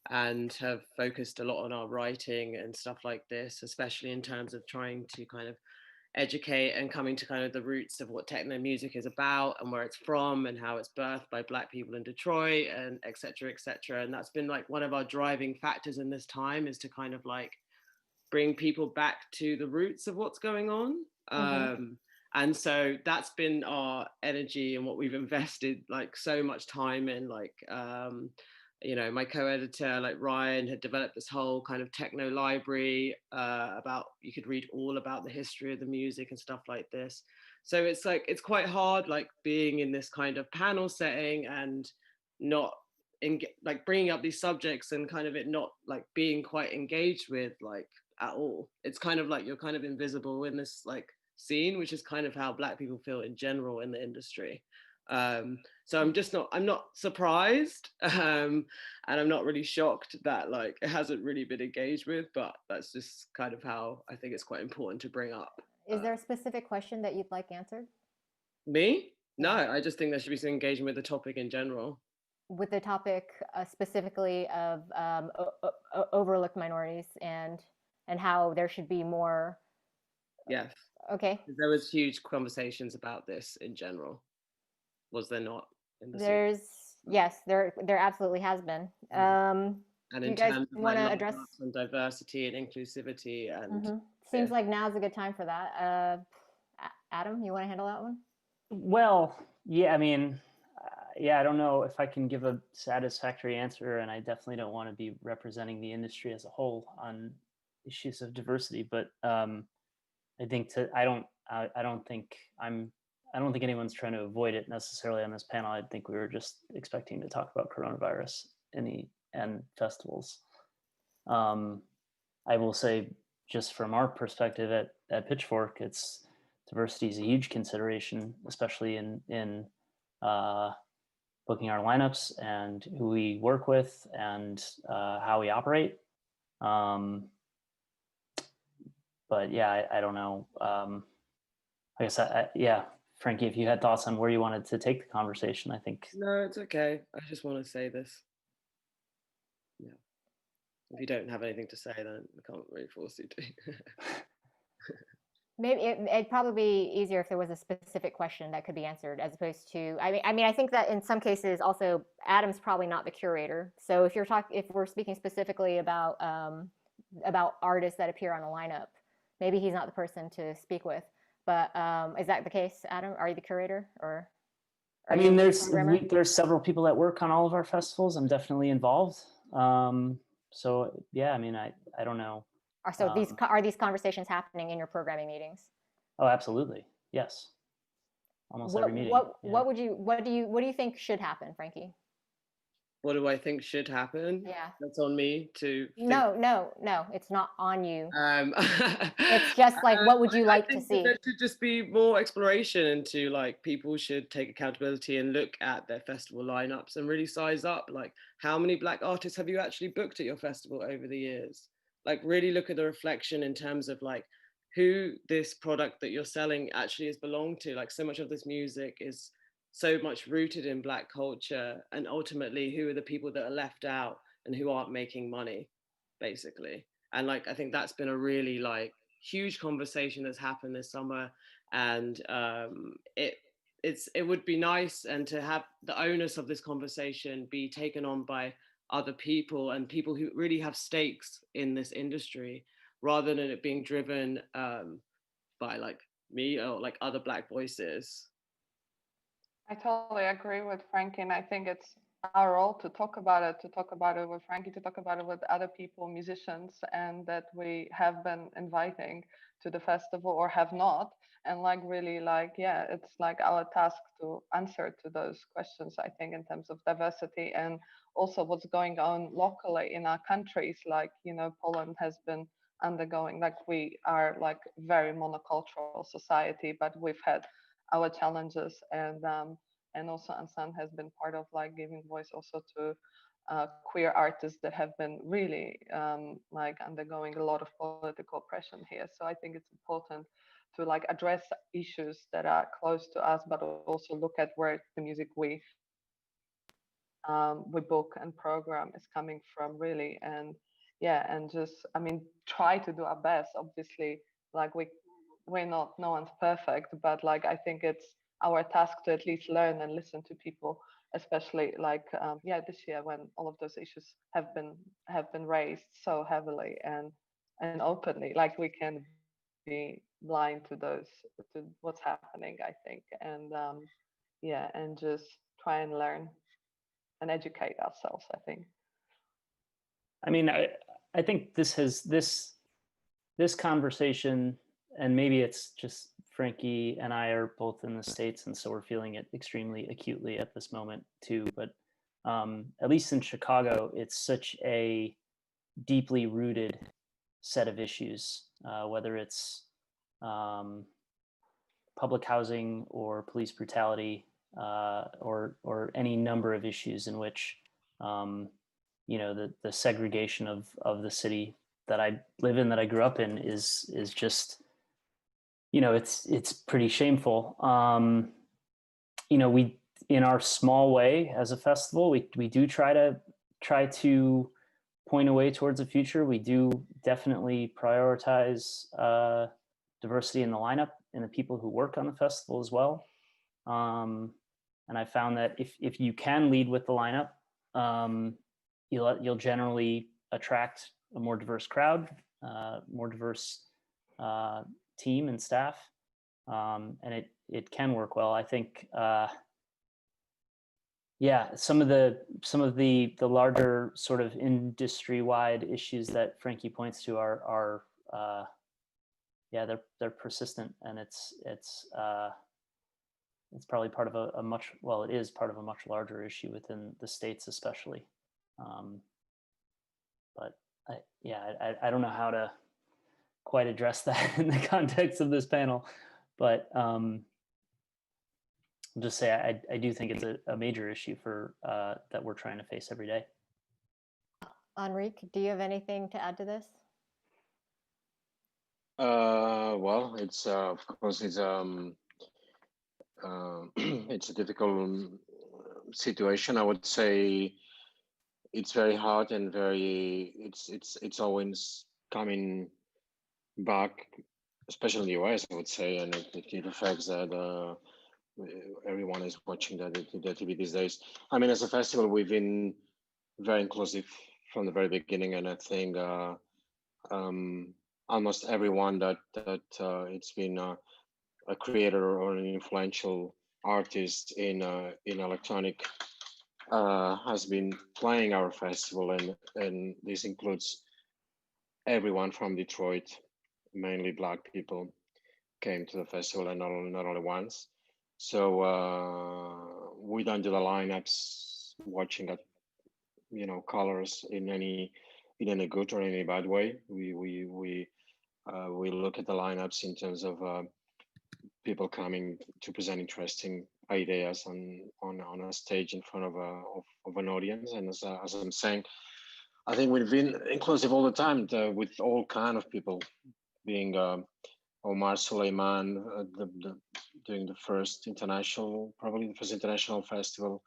and have focused a lot on our writing and stuff like this, especially in terms of trying to kind of educate and coming to kind of the roots of what techno music is about and where it's from and how it's birthed by Black people in Detroit and et cetera, et cetera. And that's been like one of our driving factors in this time, is to kind of like bring people back to the roots of what's going on. And so that's been our energy and what we've invested like so much time in. Like, my co-editor, like Ryan, had developed this whole kind of techno library about, you could read all about the history of the music and stuff like this. So it's like, it's quite hard, like being in this kind of panel setting and not like bringing up these subjects and kind of it not like being quite engaged with like at all. It's kind of like you're kind of invisible in this like scene, which is kind of how Black people feel in general in the industry. So I'm not surprised, and I'm not really shocked that like it hasn't really been engaged with, but that's just kind of how I think it's quite important to bring up. Is there a specific question that you'd like answered? Me? No, I just think there should be some engagement with the topic in general. With the topic specifically of overlooked minorities and how there should be more. Yes. Okay. There was huge conversations about this in general. Was there not? Yes, there absolutely has been. And in terms of want to address some diversity and inclusivity and seems like now's a good time for that. Adam, you want to handle that one? Well, yeah, I mean, I don't know if I can give a satisfactory answer, and I definitely don't want to be representing the industry as a whole on issues of diversity. But I think I don't think anyone's trying to avoid it necessarily on this panel. I think we were just expecting to talk about coronavirus and festivals. I will say, just from our perspective at Pitchfork, diversity is a huge consideration, especially in booking our lineups and who we work with and how we operate. But yeah, I don't know. I guess Frankie, if you had thoughts on where you wanted to take the conversation, I think. No, it's okay. I just want to say this. Yeah. If you don't have anything to say, then I can't really force you to. Maybe it'd probably be easier if there was a specific question that could be answered as opposed to, I think that in some cases also Adam's probably not the curator. So if we're speaking specifically about artists that appear on a lineup, maybe he's not the person to speak with. But is that the case, Adam? Are you the curator, or I mean, there's several people that work on all of our festivals. I'm definitely involved. So yeah, I mean, I don't know. So are these conversations happening in your programming meetings? Oh, absolutely. Yes. Almost every meeting. What do you think should happen, Frankie? What do I think should happen? Yeah. That's on me to think. No, it's not on you. It's It's just like, what would you like to see? There should just be more exploration into, like, people should take accountability and look at their festival lineups and really size up, like, how many Black artists have you actually booked at your festival over the years? Like, really look at the reflection in terms of, like, who this product that you're selling actually has belonged to. Like, so much of this music is so much rooted in Black culture, and ultimately who are the people that are left out and who aren't making money, basically. And, like, I think that's been a really, like, huge conversation that's happened this summer, and it would be nice and to have the onus of this conversation be taken on by other people and people who really have stakes in this industry, rather than it being driven by, like, me or, like, other Black voices. I totally agree with Frankie, and I think it's our role to talk about it with Frankie, to talk about it with other people, musicians, and that we have been inviting to the festival or have not. And, like, really, like, yeah, it's like our task to answer to those questions, I think, in terms of diversity and also what's going on locally in our countries. Like, you know, Poland has been undergoing, like, we are like very monocultural society, but we've had our challenges, and also Unsound has been part of, like, giving voice also to queer artists that have been really like undergoing a lot of political pressure here. So I think it's important to, like, address issues that are close to us, but also look at where the music we book and program is coming from, really. And yeah, and just, I mean, try to do our best. Obviously, like, we're not, no one's perfect, but, like, I think it's our task to at least learn and listen to people, especially, like, this year when all of those issues have been raised so heavily and openly. Like, we can be blind to what's happening, I think. And and just try and learn and educate ourselves, I think. I mean, I think this conversation, and maybe it's just Frankie and I are both in the States, and so we're feeling it extremely acutely at this moment too. But at least in Chicago, it's such a deeply rooted set of issues, whether it's public housing or police brutality, or any number of issues in which the segregation of the city that I live in, that I grew up in, is just, it's pretty shameful. We, in our small way as a festival, we do try to point a way towards the future. We do definitely prioritize diversity in the lineup and the people who work on the festival as well. And I found that if you can lead with the lineup, you'll generally attract a more diverse crowd, more diverse team and staff, and it can work well. I think, some of the larger sort of industry-wide issues that Frankie points to are they're persistent, and it's probably part of it is part of a much larger issue within the States, especially. But I don't know how to quite address that in the context of this panel, but I'll just say I do think it's a major issue for that we're trying to face every day. Enric, do you have anything to add to this? Well, it's of course it's it's a difficult situation. I would say it's very hard and it's always coming back especially in the US, I would say, and it affects that everyone is watching the TV these days. I mean, as a festival, we've been very inclusive from the very beginning, and I think almost everyone that it's been a creator or an influential artist in electronic has been playing our festival, and this includes everyone from Detroit, mainly Black people, came to the festival, and not only once. So we don't do the lineups watching at colors in any good or any bad way. We look at the lineups in terms of people coming to present interesting ideas on a stage in front of an audience. And as I'm saying, I think we've been inclusive all the time with all kind of people, being Omar Suleiman doing the first international festival.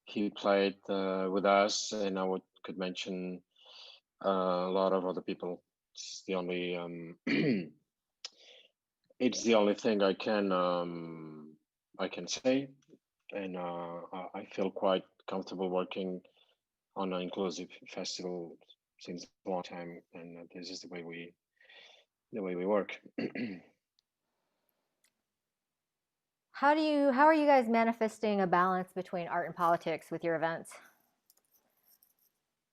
He played with us, and I could mention a lot of other people. It's the only it's the only thing I can say, and I feel quite comfortable working on an inclusive festival since a long time, and this is the way we work. How are you guys manifesting a balance between art and politics with your events?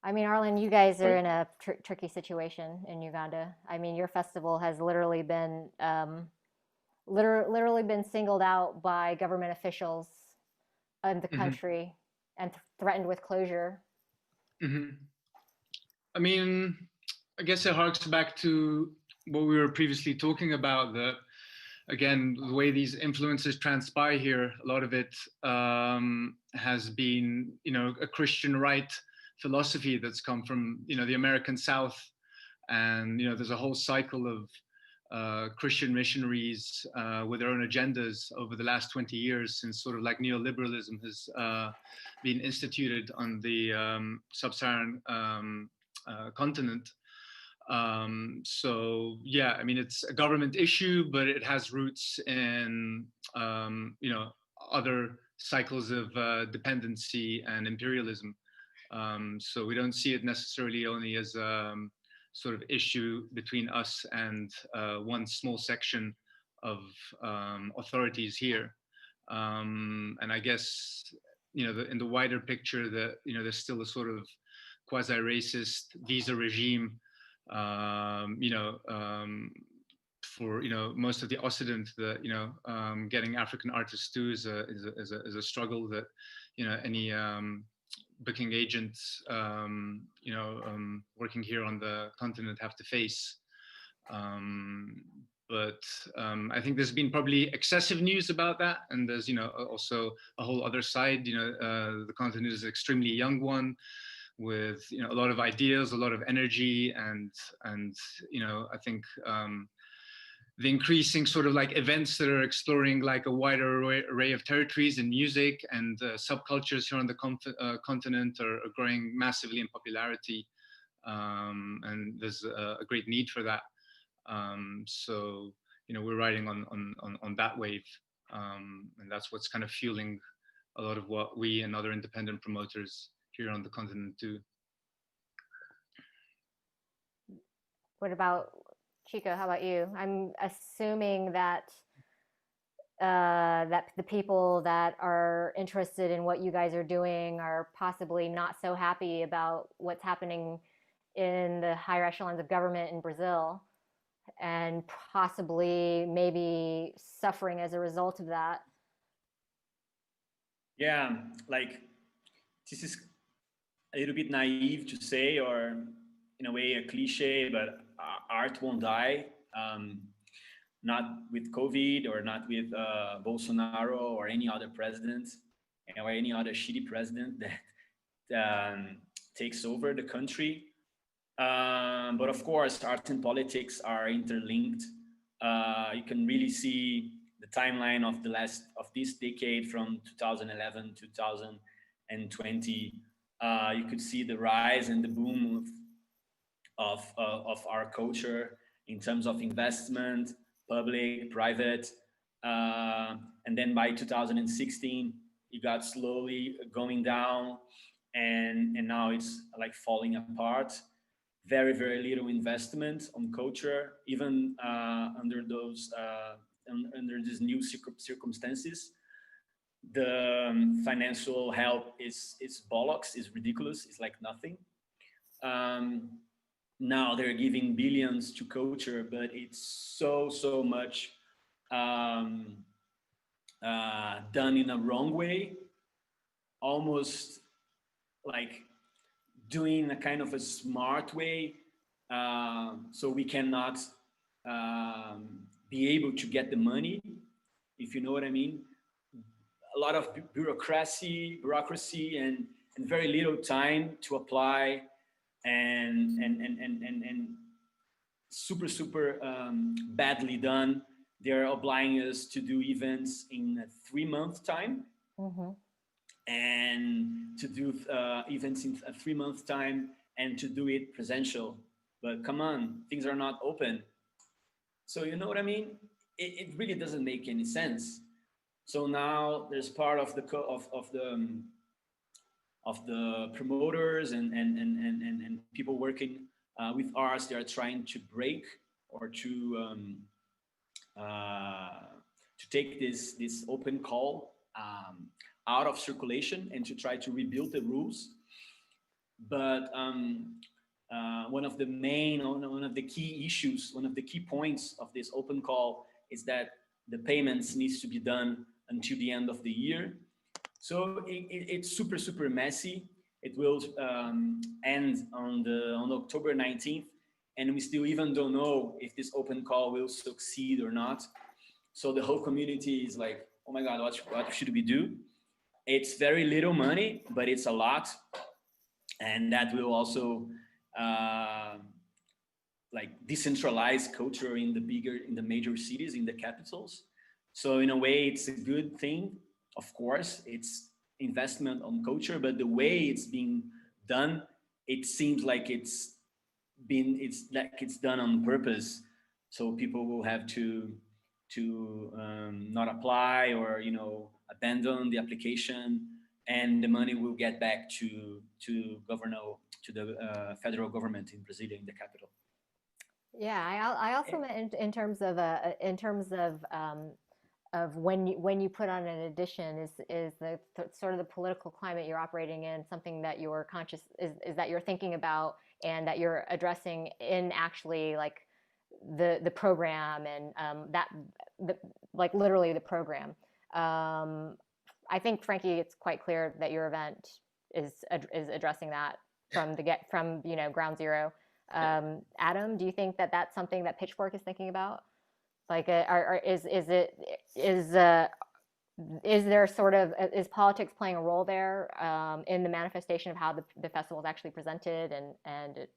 I mean, Arlen, you guys are in a tricky situation in Uganda. I mean, your festival has literally been singled out by government officials in the country and threatened with closure. I mean, I guess it harks back to what we were previously talking about, that again, the way these influences transpire here, a lot of it has been, a Christian right philosophy that's come from, the American South. And, there's a whole cycle of Christian missionaries with their own agendas over the last 20 years, since sort of like neoliberalism has been instituted on the sub-Saharan continent. So yeah, I mean, it's a government issue, but it has roots in other cycles of dependency and imperialism. So we don't see it necessarily only as a sort of issue between us and one small section of authorities here. And I guess in the wider picture, that there's still a sort of quasi-racist visa regime for most of the Occident, that getting African artists too is a struggle that any booking agents working here on the continent have to face. But I think there's been probably excessive news about that, and there's also a whole other side. The continent is an extremely young one, with a lot of ideas, a lot of energy, and I think the increasing sort of like events that are exploring like a wider array of territories and music and subcultures here on the continent are growing massively in popularity, and there's a great need for that. So we're riding on that wave, and that's what's kind of fueling a lot of what we and other independent promoters here on the continent do. What about Chico? How about you? I'm assuming that that the people that are interested in what you guys are doing are possibly not so happy about what's happening in the higher echelons of government in Brazil, and possibly maybe suffering as a result of that. Yeah, like this is a little bit naive to say, or in a way a cliche, but art won't die. Not with COVID, or not with Bolsonaro or any other president, or any other shitty president that takes over the country. But of course, art and politics are interlinked. You can really see the timeline of this decade from 2011 to 2020. You could see the rise and the boom of our culture in terms of investment, public, private. And then by 2016, it got slowly going down, and now it's like falling apart. Very, very little investment on culture, even under these new circumstances. The financial help is bollocks, is ridiculous, it's like nothing. Now they're giving billions to culture, but it's so much done in a wrong way, almost like doing a kind of a smart way, so we cannot be able to get the money, if you know what I mean. A lot of bureaucracy and very little time to apply, and super badly done. They're obliging us to do events in a 3-month time. And to do events in a 3-month time, and to do it presential. But come on, things are not open. So you know what I mean? It really doesn't make any sense. So now there's part of the promoters and people working with ours. They are trying to break or to take this open call out of circulation and to try to rebuild the rules. But one of the key issues, one of the key points of this open call is that the payments needs to be done until the end of the year. So it's super messy. It will end on October 19th, and we still even don't know if this open call will succeed or not. So the whole community is like, oh my God, what should we do? It's very little money, but it's a lot, and that will also like decentralize culture in the major cities, in the capitals. So in a way, it's a good thing. Of course, it's investment on culture, but the way it's being done, it seems like it's done on purpose. So people will have to not apply, or abandon the application, and the money will get back to the federal government in Brasilia, in the capital. Yeah, I also meant in terms of when you put on an edition, is the sort of the political climate you're operating in something that you're conscious is that you're thinking about and that you're addressing in actually like the program and like literally the program. I think, Frankie, it's quite clear that your event is addressing that from ground zero. Adam, do you think that that's something that Pitchfork is thinking about? Like, is there sort of, is politics playing a role there in the manifestation of how the festival is actually presented, and it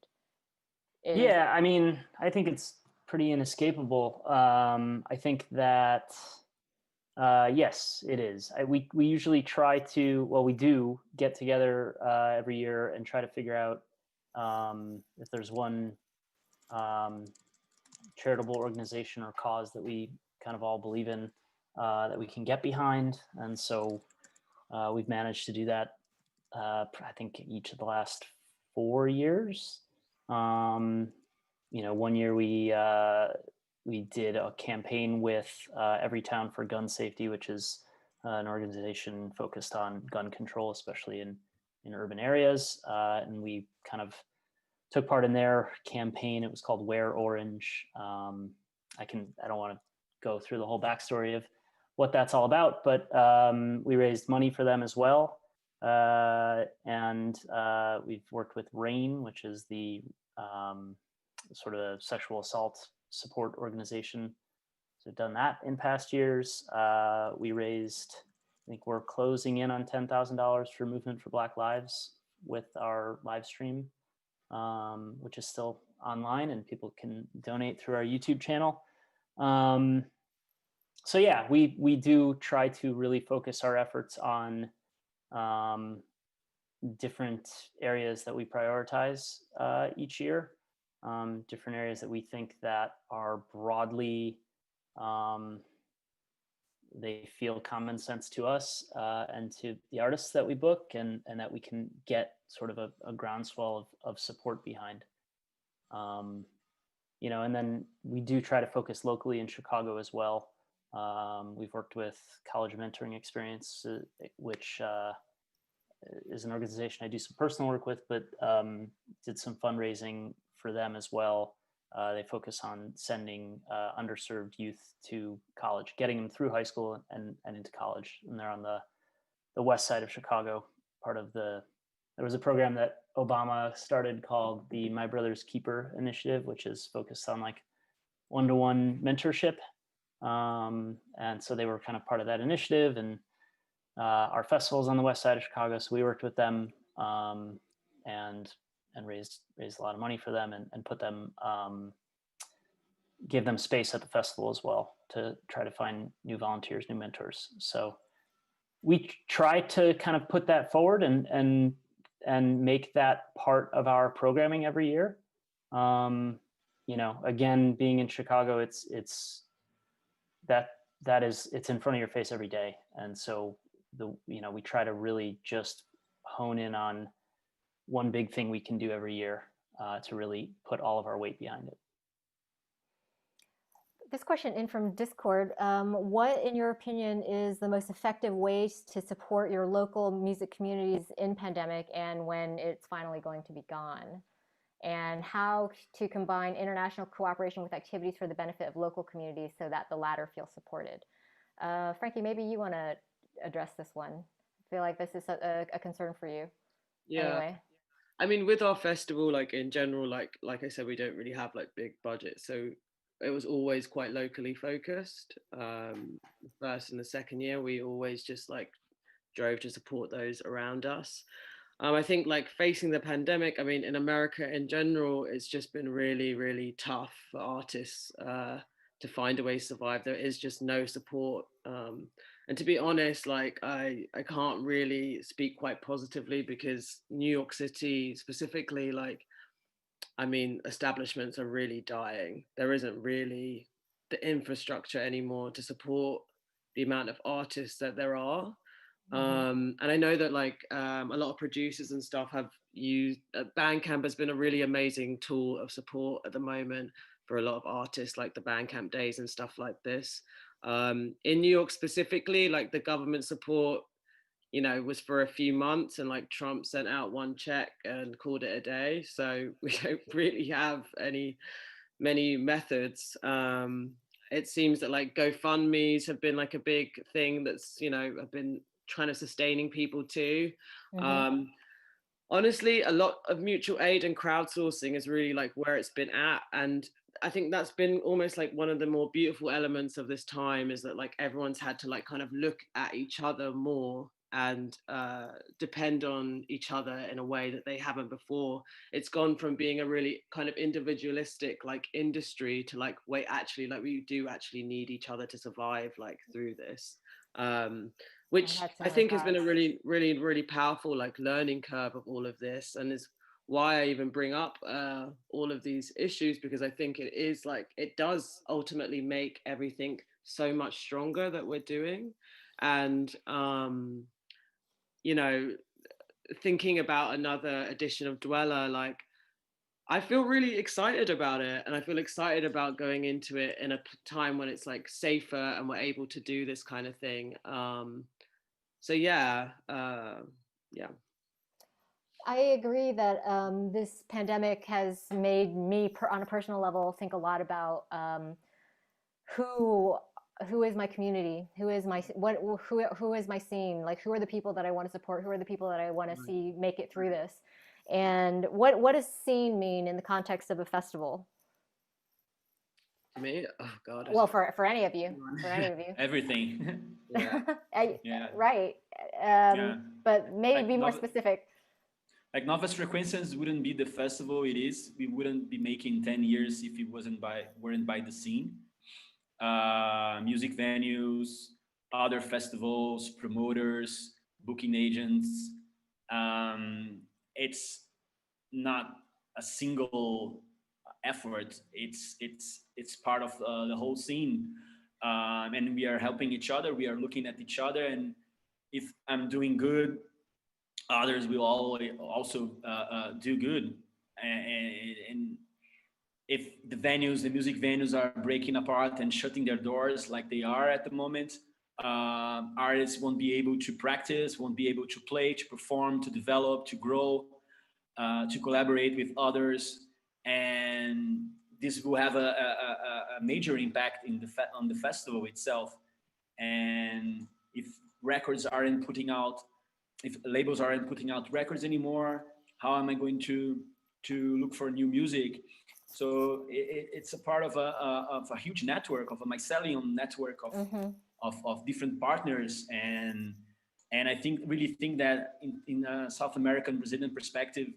is... Yeah, I mean, I think it's pretty inescapable. I think that yes, it is. We usually try to, well, we do get together every year and try to figure out if there's one charitable organization or cause that we kind of all believe in, that we can get behind. And so we've managed to do that, I think, each of the last 4 years. One year we did a campaign with Every Town for Gun Safety, which is an organization focused on gun control, especially in urban areas. And we kind of took part in their campaign. It was called Wear Orange. I don't want to go through the whole backstory of what that's all about, but we raised money for them as well. And we've worked with RAIN, which is the sort of sexual assault support organization. So we've done that in past years. We raised, I think we're closing in on $10,000 for Movement for Black Lives with our live stream, which is still online, and people can donate through our YouTube channel. So yeah, we do try to really focus our efforts on different areas that we prioritize each year. different areas that we think that are broadly, they feel common sense to us and to the artists that we book, and that we can get sort of a groundswell of support behind. You know, and then we do try to focus locally in Chicago as well. We've worked with College Mentoring Experience, which is an organization I do some personal work with, but did some fundraising for them as well. They focus on sending underserved youth to college, getting them through high school and into college. And they're on the west side of Chicago, part of there was a program that Obama started called the My Brother's Keeper Initiative, which is focused on like one-to-one mentorship. And so they were kind of part of that initiative, and our festival's on the west side of Chicago. So we worked with them and raised a lot of money for them, and put them, give them space at the festival as well to try to find new volunteers, new mentors. So we try to kind of put that forward and make that part of our programming every year. You know, again, being in Chicago, it's in front of your face every day. And so we try to really just hone in on one big thing we can do every year to really put all of our weight behind it. This question in from Discord, what, in your opinion, is the most effective ways to support your local music communities in pandemic and when it's finally going to be gone? And how to combine international cooperation with activities for the benefit of local communities so that the latter feel supported? Frankie, maybe you want to address this one. I feel like this is a concern for you. Yeah. Anyway. I mean, with our festival, like in general, like I said, we don't really have like big budgets. So it was always quite locally focused. The first and the second year, we always just like drove to support those around us. I think like facing the pandemic, I mean, in America in general, it's just been really, really tough for artists to find a way to survive. There is just no support. And to be honest, like I can't really speak quite positively because New York City specifically, like, I mean, establishments are really dying. There isn't really the infrastructure anymore to support the amount of artists that there are. And I know that like a lot of producers and stuff have used Bandcamp has been a really amazing tool of support at the moment for a lot of artists, like the Bandcamp days and stuff like this. In New York specifically, like the government support, you know, was for a few months, and like Trump sent out one check and called it a day. So we don't really have many methods. It seems that like GoFundMe's have been like a big thing that's, you know, have been trying to sustaining people too. Honestly, a lot of mutual aid and crowdsourcing is really like where it's been at. And I think that's been almost like one of the more beautiful elements of this time, is that like everyone's had to like kind of look at each other more and depend on each other in a way that they haven't before. It's gone from being a really kind of individualistic like industry to like, wait, actually, like we do actually need each other to survive like through this. Which I think has been a really, really, really powerful like learning curve of all of this, and is why I even bring up all of these issues, because I think it is like, it does ultimately make everything so much stronger that we're doing. And you know, thinking about another edition of Dweller, like I feel really excited about it, and I feel excited about going into it in a time when it's like safer and we're able to do this kind of thing. So yeah. I agree that this pandemic has made me, on a personal level, think a lot about who is my community, who is my scene, like who are the people that I want to support, who are the people that I want to see make it through this, and what does scene mean in the context of a festival? Me? Oh God. Well, for any of you, Everything. Yeah. Right. But maybe like be more specific. Like Novas Frequências wouldn't be the festival it is. We wouldn't be making 10 years if it weren't by the scene. Music venues, other festivals, promoters, booking agents. It's not a single effort. It's part of the whole scene, and we are helping each other. We are looking at each other, and if I'm doing good, others will always also do good. And if the music venues are breaking apart and shutting their doors like they are at the moment, artists won't be able to practice, won't be able to play, to perform, to develop, to grow, to collaborate with others. And this will have a major impact on the festival itself. And if records aren't putting out, if labels aren't putting out records anymore, how am I going to look for new music? So it's a part of a huge network, of a mycelium network of different partners. And I really think that in a South American Brazilian perspective,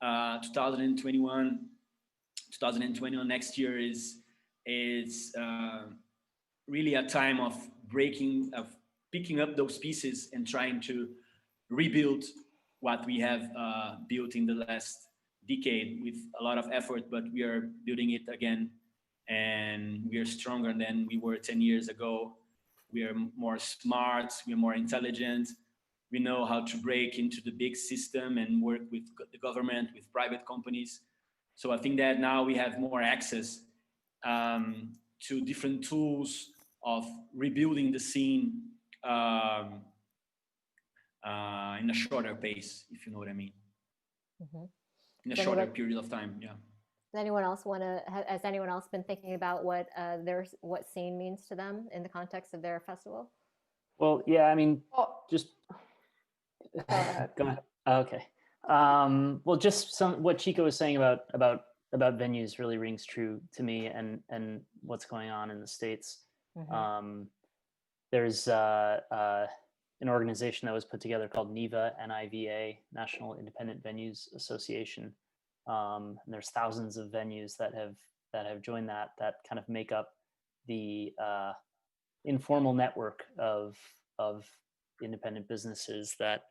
2021 next year is really a time of picking up those pieces and trying to rebuild what we have built in the last decade with a lot of effort, but we are building it again, and we are stronger than we were 10 years ago. We are more smart, we are more intelligent. We know how to break into the big system and work with the government, with private companies. So I think that now we have more access to different tools of rebuilding the scene in a shorter pace, if you know what I mean. In a shorter period of time, yeah. Does anyone else has anyone else been thinking about what scene means to them in the context of their festival? Well, yeah, I mean, just go ahead. Go ahead. Okay. Well, just what Chico was saying about venues really rings true to me, and what's going on in the States. There's an organization that was put together called NIVA, N-I-V-A, National Independent Venues Association. And there's thousands of venues that have joined that kind of make up the informal network of independent businesses that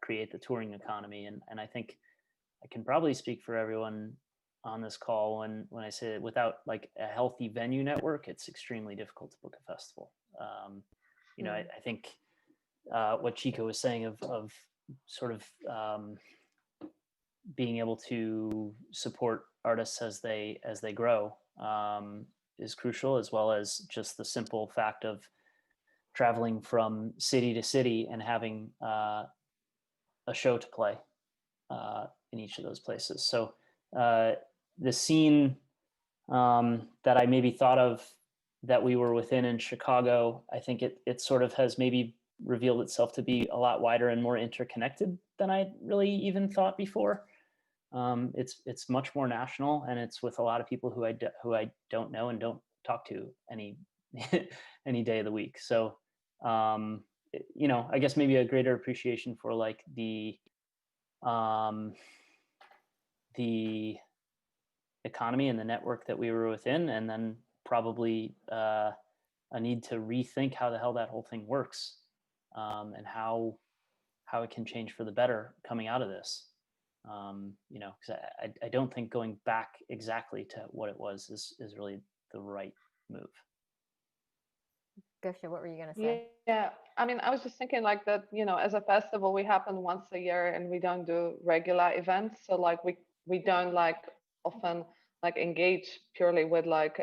create the touring economy. And I think I can probably speak for everyone on this call when I say that without like a healthy venue network, it's extremely difficult to book a festival. I think what Chico was saying of sort of being able to support artists as they grow is crucial, as well as just the simple fact of traveling from city to city and having a show to play in each of those places. So the scene that I maybe thought of that we were within in Chicago, I think it sort of has maybe revealed itself to be a lot wider and more interconnected than I really even thought before. It's much more national, and it's with a lot of people who I don't know and don't talk to any day of the week. So I guess maybe a greater appreciation for like the economy and the network that we were within, and then probably a need to rethink how the hell that whole thing works, and how it can change for the better coming out of this. Because I don't think going back exactly to what it was is really the right move. Gosia, what were you going to say? Yeah, I mean, I was just thinking like that, as a festival, we happen once a year and we don't do regular events. So like we don't like often like engage purely with like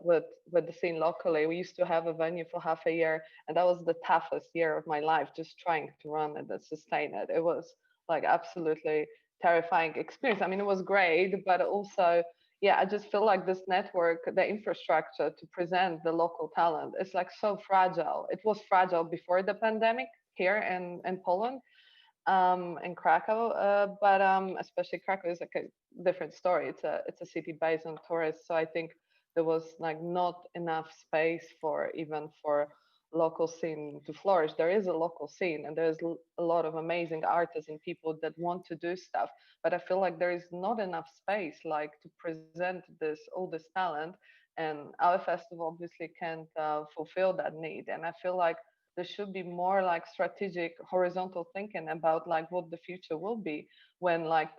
with the scene locally. We used to have a venue for half a year, and that was the toughest year of my life, just trying to run it and sustain it. It was like absolutely terrifying experience. I mean, it was great, but also, yeah, I just feel like this network, the infrastructure to present the local talent is like so fragile. It was fragile before the pandemic here in Poland, in Krakow, but especially Krakow is like a different story. It's a city based on tourists, so I think there was like not enough space for local scene to flourish. There is a local scene, and there's a lot of amazing artists and people that want to do stuff, but I feel like there is not enough space like to present all this talent, and our festival obviously can't fulfill that need. And I feel like there should be more like strategic horizontal thinking about like what the future will be when like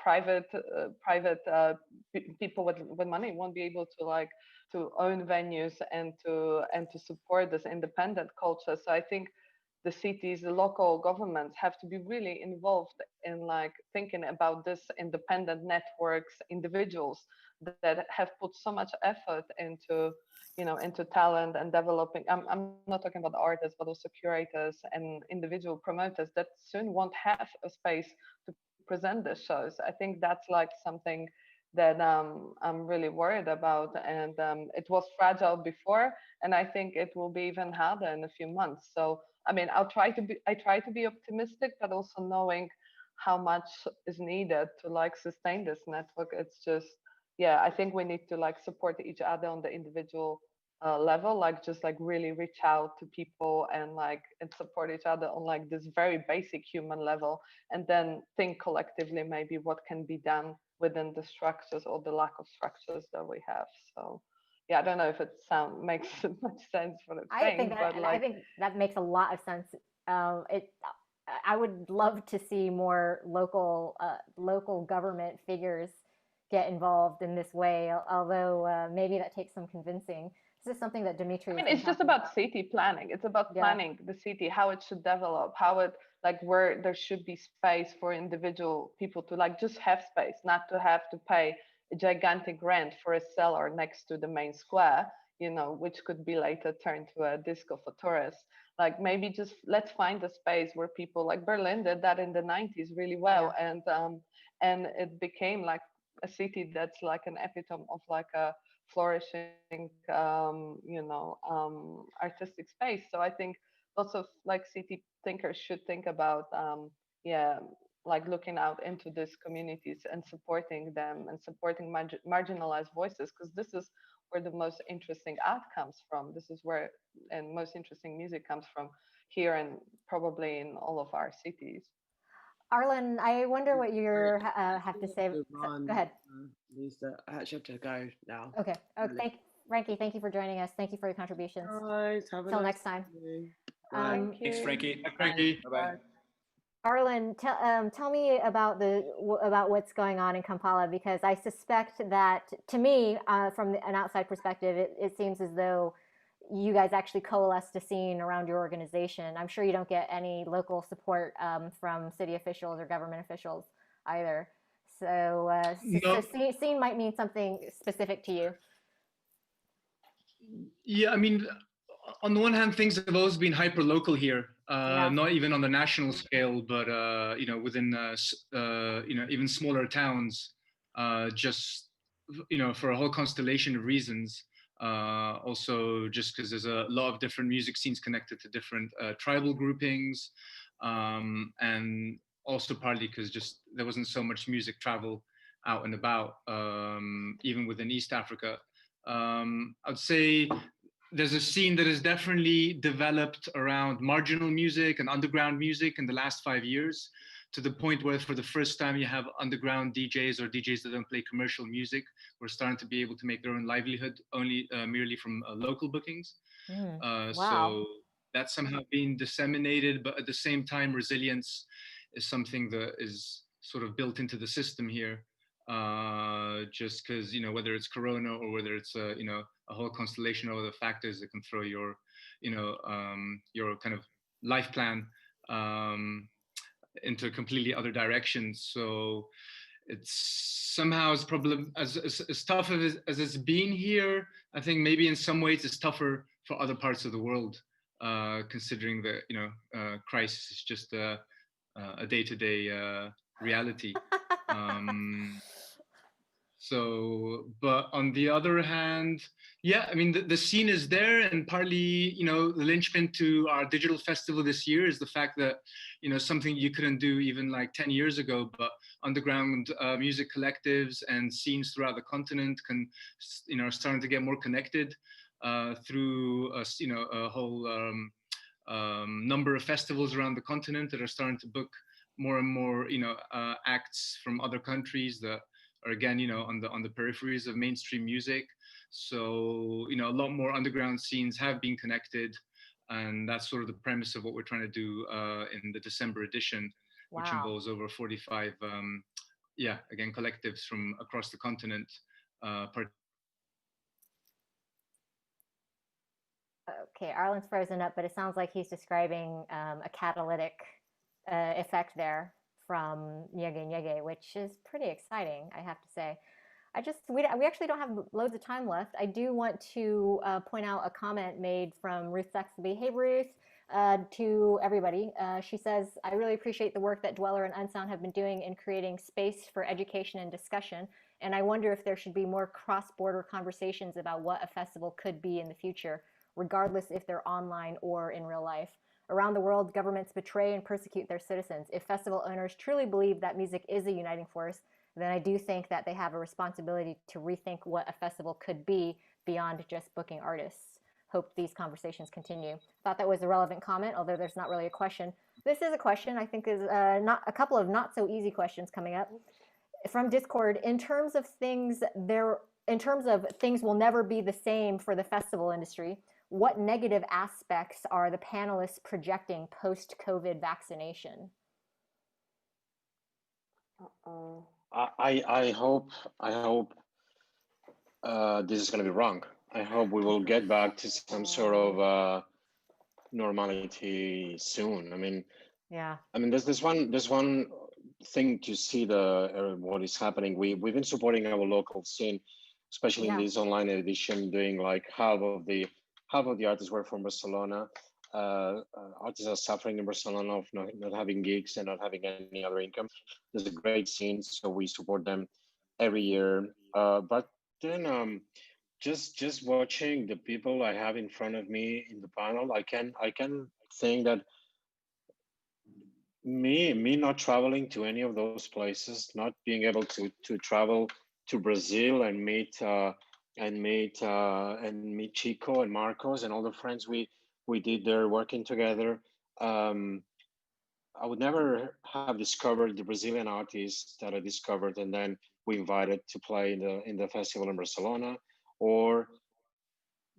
people with money won't be able to like to own venues and to support this independent culture. So I think the cities, the local governments have to be really involved in like thinking about this independent networks, individuals that have put so much effort into, you know, into talent and developing. I'm not talking about artists, but also curators and individual promoters that soon won't have a space to present the shows. I think that's like something that I'm really worried about, and it was fragile before, and I think it will be even harder in a few months. So I mean, I try to be optimistic, but also knowing how much is needed to like sustain this network. It's just, yeah, I think we need to like support each other on the individual level, like just like really reach out to people and like and support each other on like this very basic human level, and then think collectively maybe what can be done within the structures or the lack of structures that we have. So yeah, I don't know if it makes much sense for the thing, but like I think that makes a lot of sense. It I would love to see more local government figures get involved in this way, although maybe that takes some convincing. This is something that Dimitri I has mean, been it's just talking about city planning. It's about Yeah. planning the city, how it should develop, how it like where there should be space for individual people to like just have space, not to have to pay a gigantic rent for a cellar next to the main square, you know, which could be later turned to a disco for tourists. Like maybe just let's find a space where people like Berlin did that in the 90s really well, and it became like a city that's like an epitome of like a flourishing artistic space. So I think lots of like city thinkers should think about yeah like looking out into these communities and supporting them and supporting marginalized voices, because this is where the most interesting art comes from. This is where and most interesting music comes from, here and probably in all of our cities. Arlen, I wonder what you have to say. Go ahead. Lisa, I actually have to go now. Okay. Oh, Frankie, thank you for joining us. Thank you for your contributions. Guys, have a Till nice next time. Bye. Thanks, Frankie. Bye, Frankie. Bye-bye. Arlen, tell me about about what's going on in Kampala, because I suspect that, to me, from an outside perspective, it seems as though you guys actually coalesced a scene around your organization. I'm sure you don't get any local support from city officials or government officials either. So, No. so scene might mean something specific to you. Yeah, I mean, on the one hand, things have always been hyper local here, not even on the national scale, but you know, within you know, even smaller towns, just you know, for a whole constellation of reasons. Also, just because there's a lot of different music scenes connected to different tribal groupings, and also partly because just there wasn't so much music travel out and about, even within East Africa. I'd say there's a scene that has definitely developed around marginal music and underground music in the last 5 years, to the point where for the first time you have underground DJs or DJs that don't play commercial music. We're starting to be able to make their own livelihood only merely from local bookings. Wow. So that's somehow being disseminated, but at the same time, resilience is something that is sort of built into the system here. Just because, you know, whether it's Corona or whether it's you know, a whole constellation of other factors that can throw your, you know, your kind of life plan into completely other directions. So it's somehow as problem as tough as it's been here. I think maybe in some ways it's tougher for other parts of the world, considering that, you know, crisis is just a day-to-day reality. So, but on the other hand, yeah, I mean, the scene is there, and partly, you know, the linchpin to our digital festival this year is the fact that, you know, something you couldn't do even like 10 years ago, but underground music collectives and scenes throughout the continent can, you know, are starting to get more connected through, you know, a whole number of festivals around the continent that are starting to book more and more, you know, acts from other countries that are, again, you know, on the peripheries of mainstream music. So, you know, a lot more underground scenes have been connected. And that's sort of the premise of what we're trying to do in the December edition, which Wow. involves over 45, again, collectives from across the continent. Okay, Arlen's frozen up, but it sounds like he's describing a catalytic effect there from Nyege Nyege, which is pretty exciting, I have to say. We actually don't have loads of time left. I do want to point out a comment made from Ruth Saxby. Hey, Ruth, to everybody. She says, I really appreciate the work that Dweller and Unsound have been doing in creating space for education and discussion. And I wonder if there should be more cross-border conversations about what a festival could be in the future, regardless if they're online or in real life. Around the world, governments betray and persecute their citizens. If festival owners truly believe that music is a uniting force, then I do think that they have a responsibility to rethink what a festival could be beyond just booking artists. Hope these conversations continue. Thought that was a relevant comment, although there's not really a question. This is a question. I think there's not a couple of not so easy questions coming up from Discord. In terms of things will never be the same for the festival industry, what negative aspects are the panelists projecting post-COVID vaccination? I hope this is going to be wrong. I hope we will get back to some sort of normality soon. I mean, there's this one thing to see what is happening. We've been supporting our local scene, especially in this online edition, doing like half of the artists were from Barcelona. Artists are suffering in Barcelona of not having gigs and not having any other income. There's a great scene, so we support them every year. But then just watching the people I have in front of me in the panel, I can think that me not traveling to any of those places, not being able to travel to Brazil and meet Chico and Marcos and all the friends we did there working together. I would never have discovered the Brazilian artists that I discovered and then we invited to play in the festival in Barcelona, or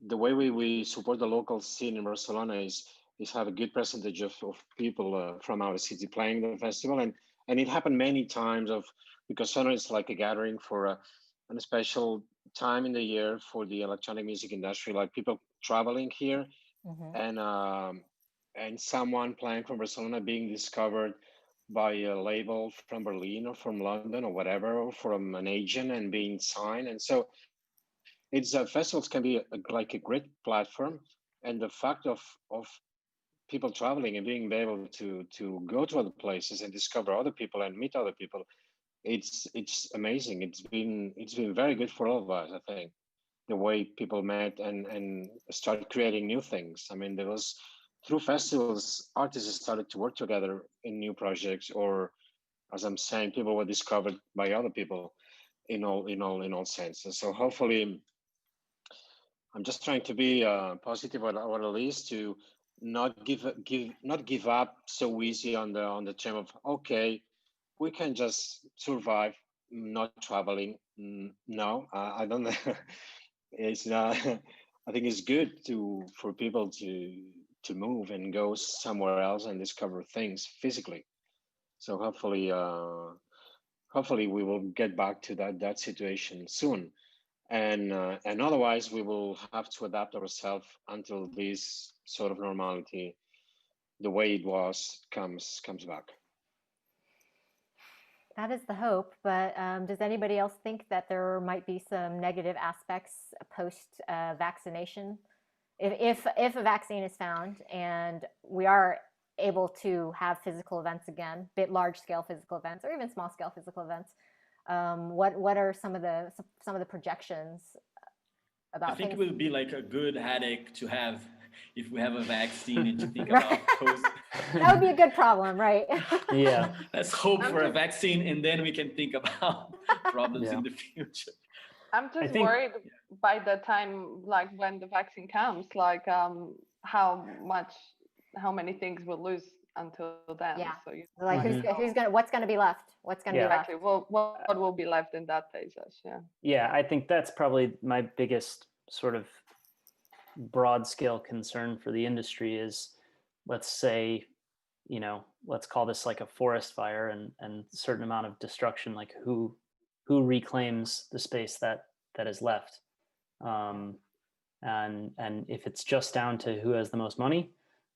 the way we support the local scene in Barcelona is have a good percentage of people from our city playing the festival, and it happened many times because Sonar is like a gathering for a special time in the year for the electronic music industry, like people traveling here, and someone playing from Barcelona being discovered by a label from Berlin or from London or whatever, or from an agent and being signed. And so it's festivals can be like a great platform, and the fact of people traveling and being able to go to other places and discover other people and meet other people, it's amazing. It's been very good for all of us, I think, the way people met and started creating new things. I mean, there was through festivals, artists started to work together in new projects, or as I'm saying, people were discovered by other people in all senses. So hopefully, I'm just trying to be positive, or at least to not give up so easy on the term of, okay, we can just survive not traveling. No, I don't. It's not. I think it's good for people to move and go somewhere else and discover things physically. So hopefully we will get back to that situation soon. And otherwise we will have to adapt ourselves until this sort of normality, the way it was, comes back. That is the hope, but does anybody else think that there might be some negative aspects post vaccination? If a vaccine is found and we are able to have physical events again, large scale physical events, or even small scale physical events, what are some of the projections about? I think things? it would be like a good headache to have if we have a vaccine and to think about post. That would be a good problem, right? Yeah. Let's hope for a vaccine, and then we can think about problems in the future. I'm just worried by the time, like when the vaccine comes, like how many things we'll lose until then. Yeah. So what's gonna be left? What's gonna be left? Well, what will be left in that phase? Yeah, I think that's probably my biggest sort of broad scale concern for the industry is, let's say, let's call this like a forest fire and a certain amount of destruction, like who reclaims the space that is left. And if it's just down to who has the most money,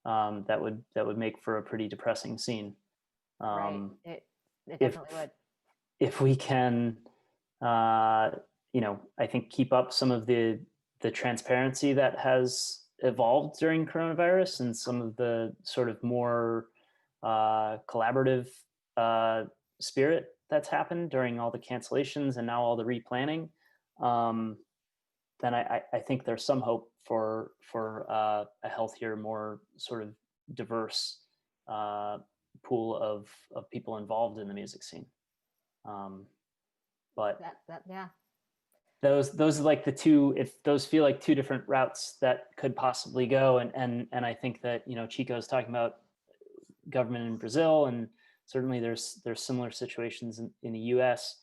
that would make for a pretty depressing scene. Right. It definitely would. If we can, I think keep up some of the transparency that has evolved during coronavirus and some of the sort of more collaborative spirit that's happened during all the cancellations and now all the replanning, then I think there's some hope for a healthier, more sort of diverse pool of people involved in the music scene. But yeah, those are like the two. If those feel like two different routes that could possibly go, and I think that Chico's talking about government in Brazil, and certainly there's similar situations in the U.S.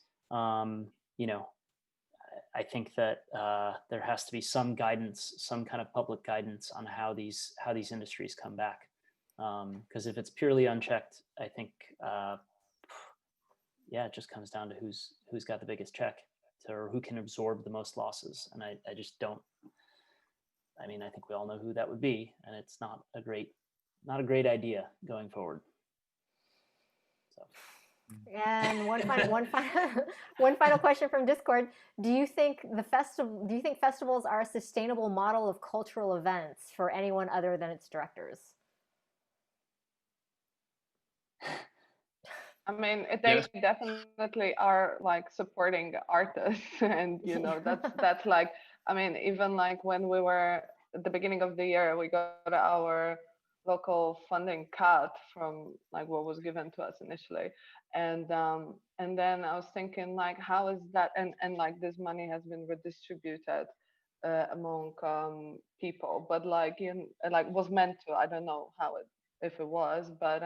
I think that there has to be some guidance, some kind of public guidance on how these industries come back. Because if it's purely unchecked, I think it just comes down to who's got the biggest check, or who can absorb the most losses. And I just don't. I mean, I think we all know who that would be, and it's not a great idea going forward. So. And one final question from Discord. Do you think festivals are a sustainable model of cultural events for anyone other than its directors? I mean, they definitely are like supporting artists, and that's like, I mean, even like when we were at the beginning of the year, we got our local funding cut from like what was given to us initially, and then I was thinking like, how is that, and like this money has been redistributed among people, but like like was meant to. I don't know if it was, but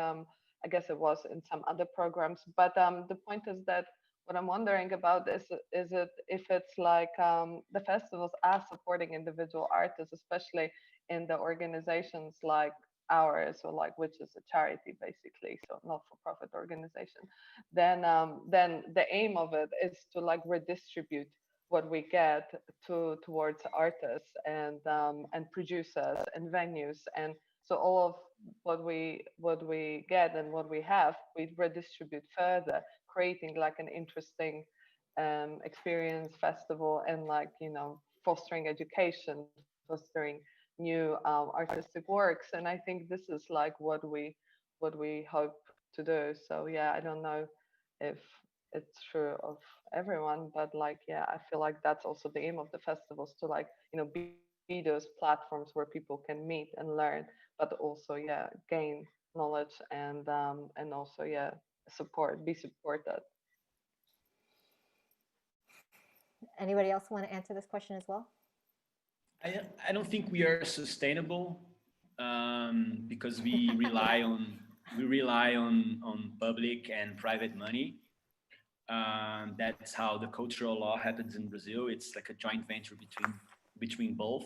I guess it was in some other programs. But the point is that what I'm wondering about is if it's like the festivals are supporting individual artists, especially in the organizations like ours, or like, which is a charity basically, so not-for-profit organization, then the aim of it is to like redistribute what we get towards artists and producers and venues, and so all of what we get and what we have, we redistribute further, creating like an interesting experience festival, and like fostering education, fostering new artistic works. And I think this is like what we hope to do. So yeah, I don't know if it's true of everyone, but like I feel like that's also the aim of the festivals, to like be those platforms where people can meet and learn, but also gain knowledge and also be supported. Anybody else want to answer this question as well? I don't think we are sustainable because we rely on public and private money. That's how the cultural law happens in Brazil. It's like a joint venture between both.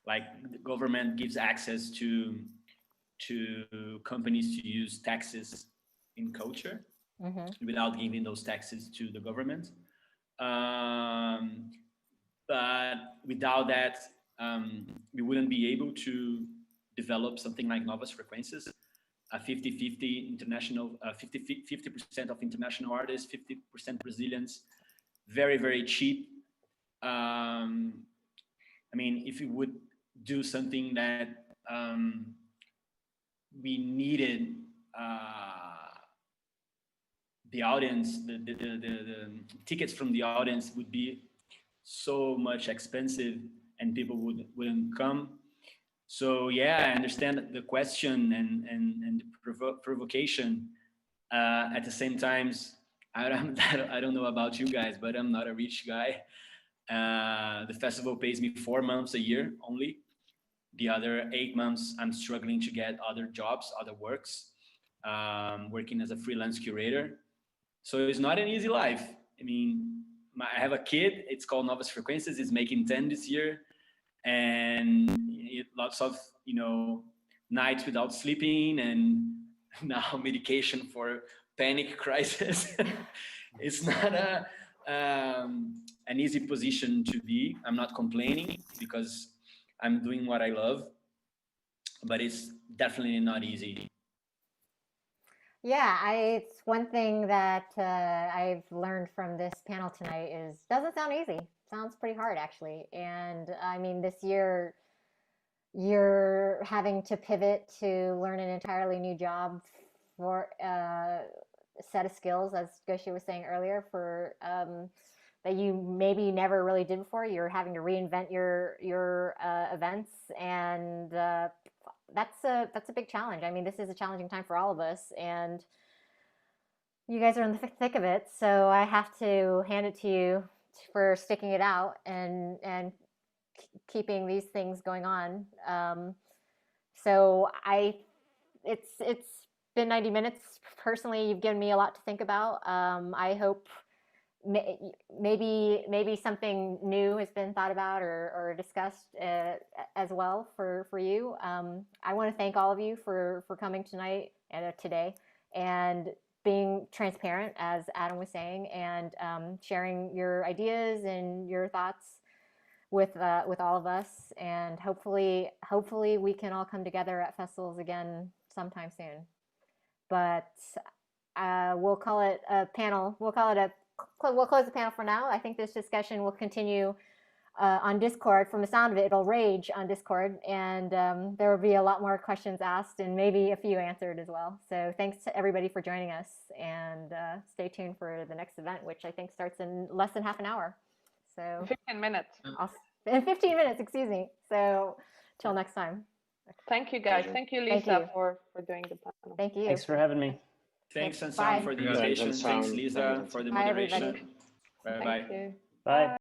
Like the government gives access to companies to use taxes in culture without giving those taxes to the government. But without that, we wouldn't be able to develop something like Novas Frequências, a 50-50 international, 50% of international artists, 50% Brazilians, very, very cheap. I mean, if we would do something that we needed, the audience, the tickets from the audience would be so much expensive, and people wouldn't come. So I understand the question and the provocation. At the same time, I don't know about you guys, but I'm not a rich guy. The festival pays me 4 months a year only. The other 8 months, I'm struggling to get other jobs, other works, working as a freelance curator. So it's not an easy life. I mean, I have a kid. It's called Novas Frequências. He's making 10 this year. and lots of, nights without sleeping, and now medication for panic crisis. It's not an easy position to be. I'm not complaining because I'm doing what I love, but it's definitely not easy. Yeah, it's one thing that I've learned from this panel tonight is doesn't sound easy. Sounds pretty hard, actually. And I mean, this year you're having to pivot to learn an entirely new job for a set of skills, as Gosia was saying earlier, for that you maybe never really did before. You're having to reinvent your events, and that's a big challenge. I mean, this is a challenging time for all of us, and you guys are in the thick of it. So I have to hand it to you for sticking it out and keeping these things going on. So it's been 90 minutes. Personally, you've given me a lot to think about. I hope maybe something new has been thought about or discussed as well for you. I want to thank all of you for coming tonight and today and being transparent, as Adam was saying, and sharing your ideas and your thoughts with all of us. And hopefully we can all come together at festivals again sometime soon. But we'll call it a panel. We'll close the panel for now. I think this discussion will continue on Discord. From the sound of it, it'll rage on Discord, and there will be a lot more questions asked and maybe a few answered as well. So thanks to everybody for joining us, and stay tuned for the next event, which I think starts in less than half an hour. So 15 minutes. In 15 minutes, excuse me. So till next time. Thank you, guys. Thank you, Lisa, for doing the panel. Thank you. Thanks for having me. Thanks, Unsound, for the invitation. Thanks, Lisa, for the moderation. Bye-bye. Thank you. Bye.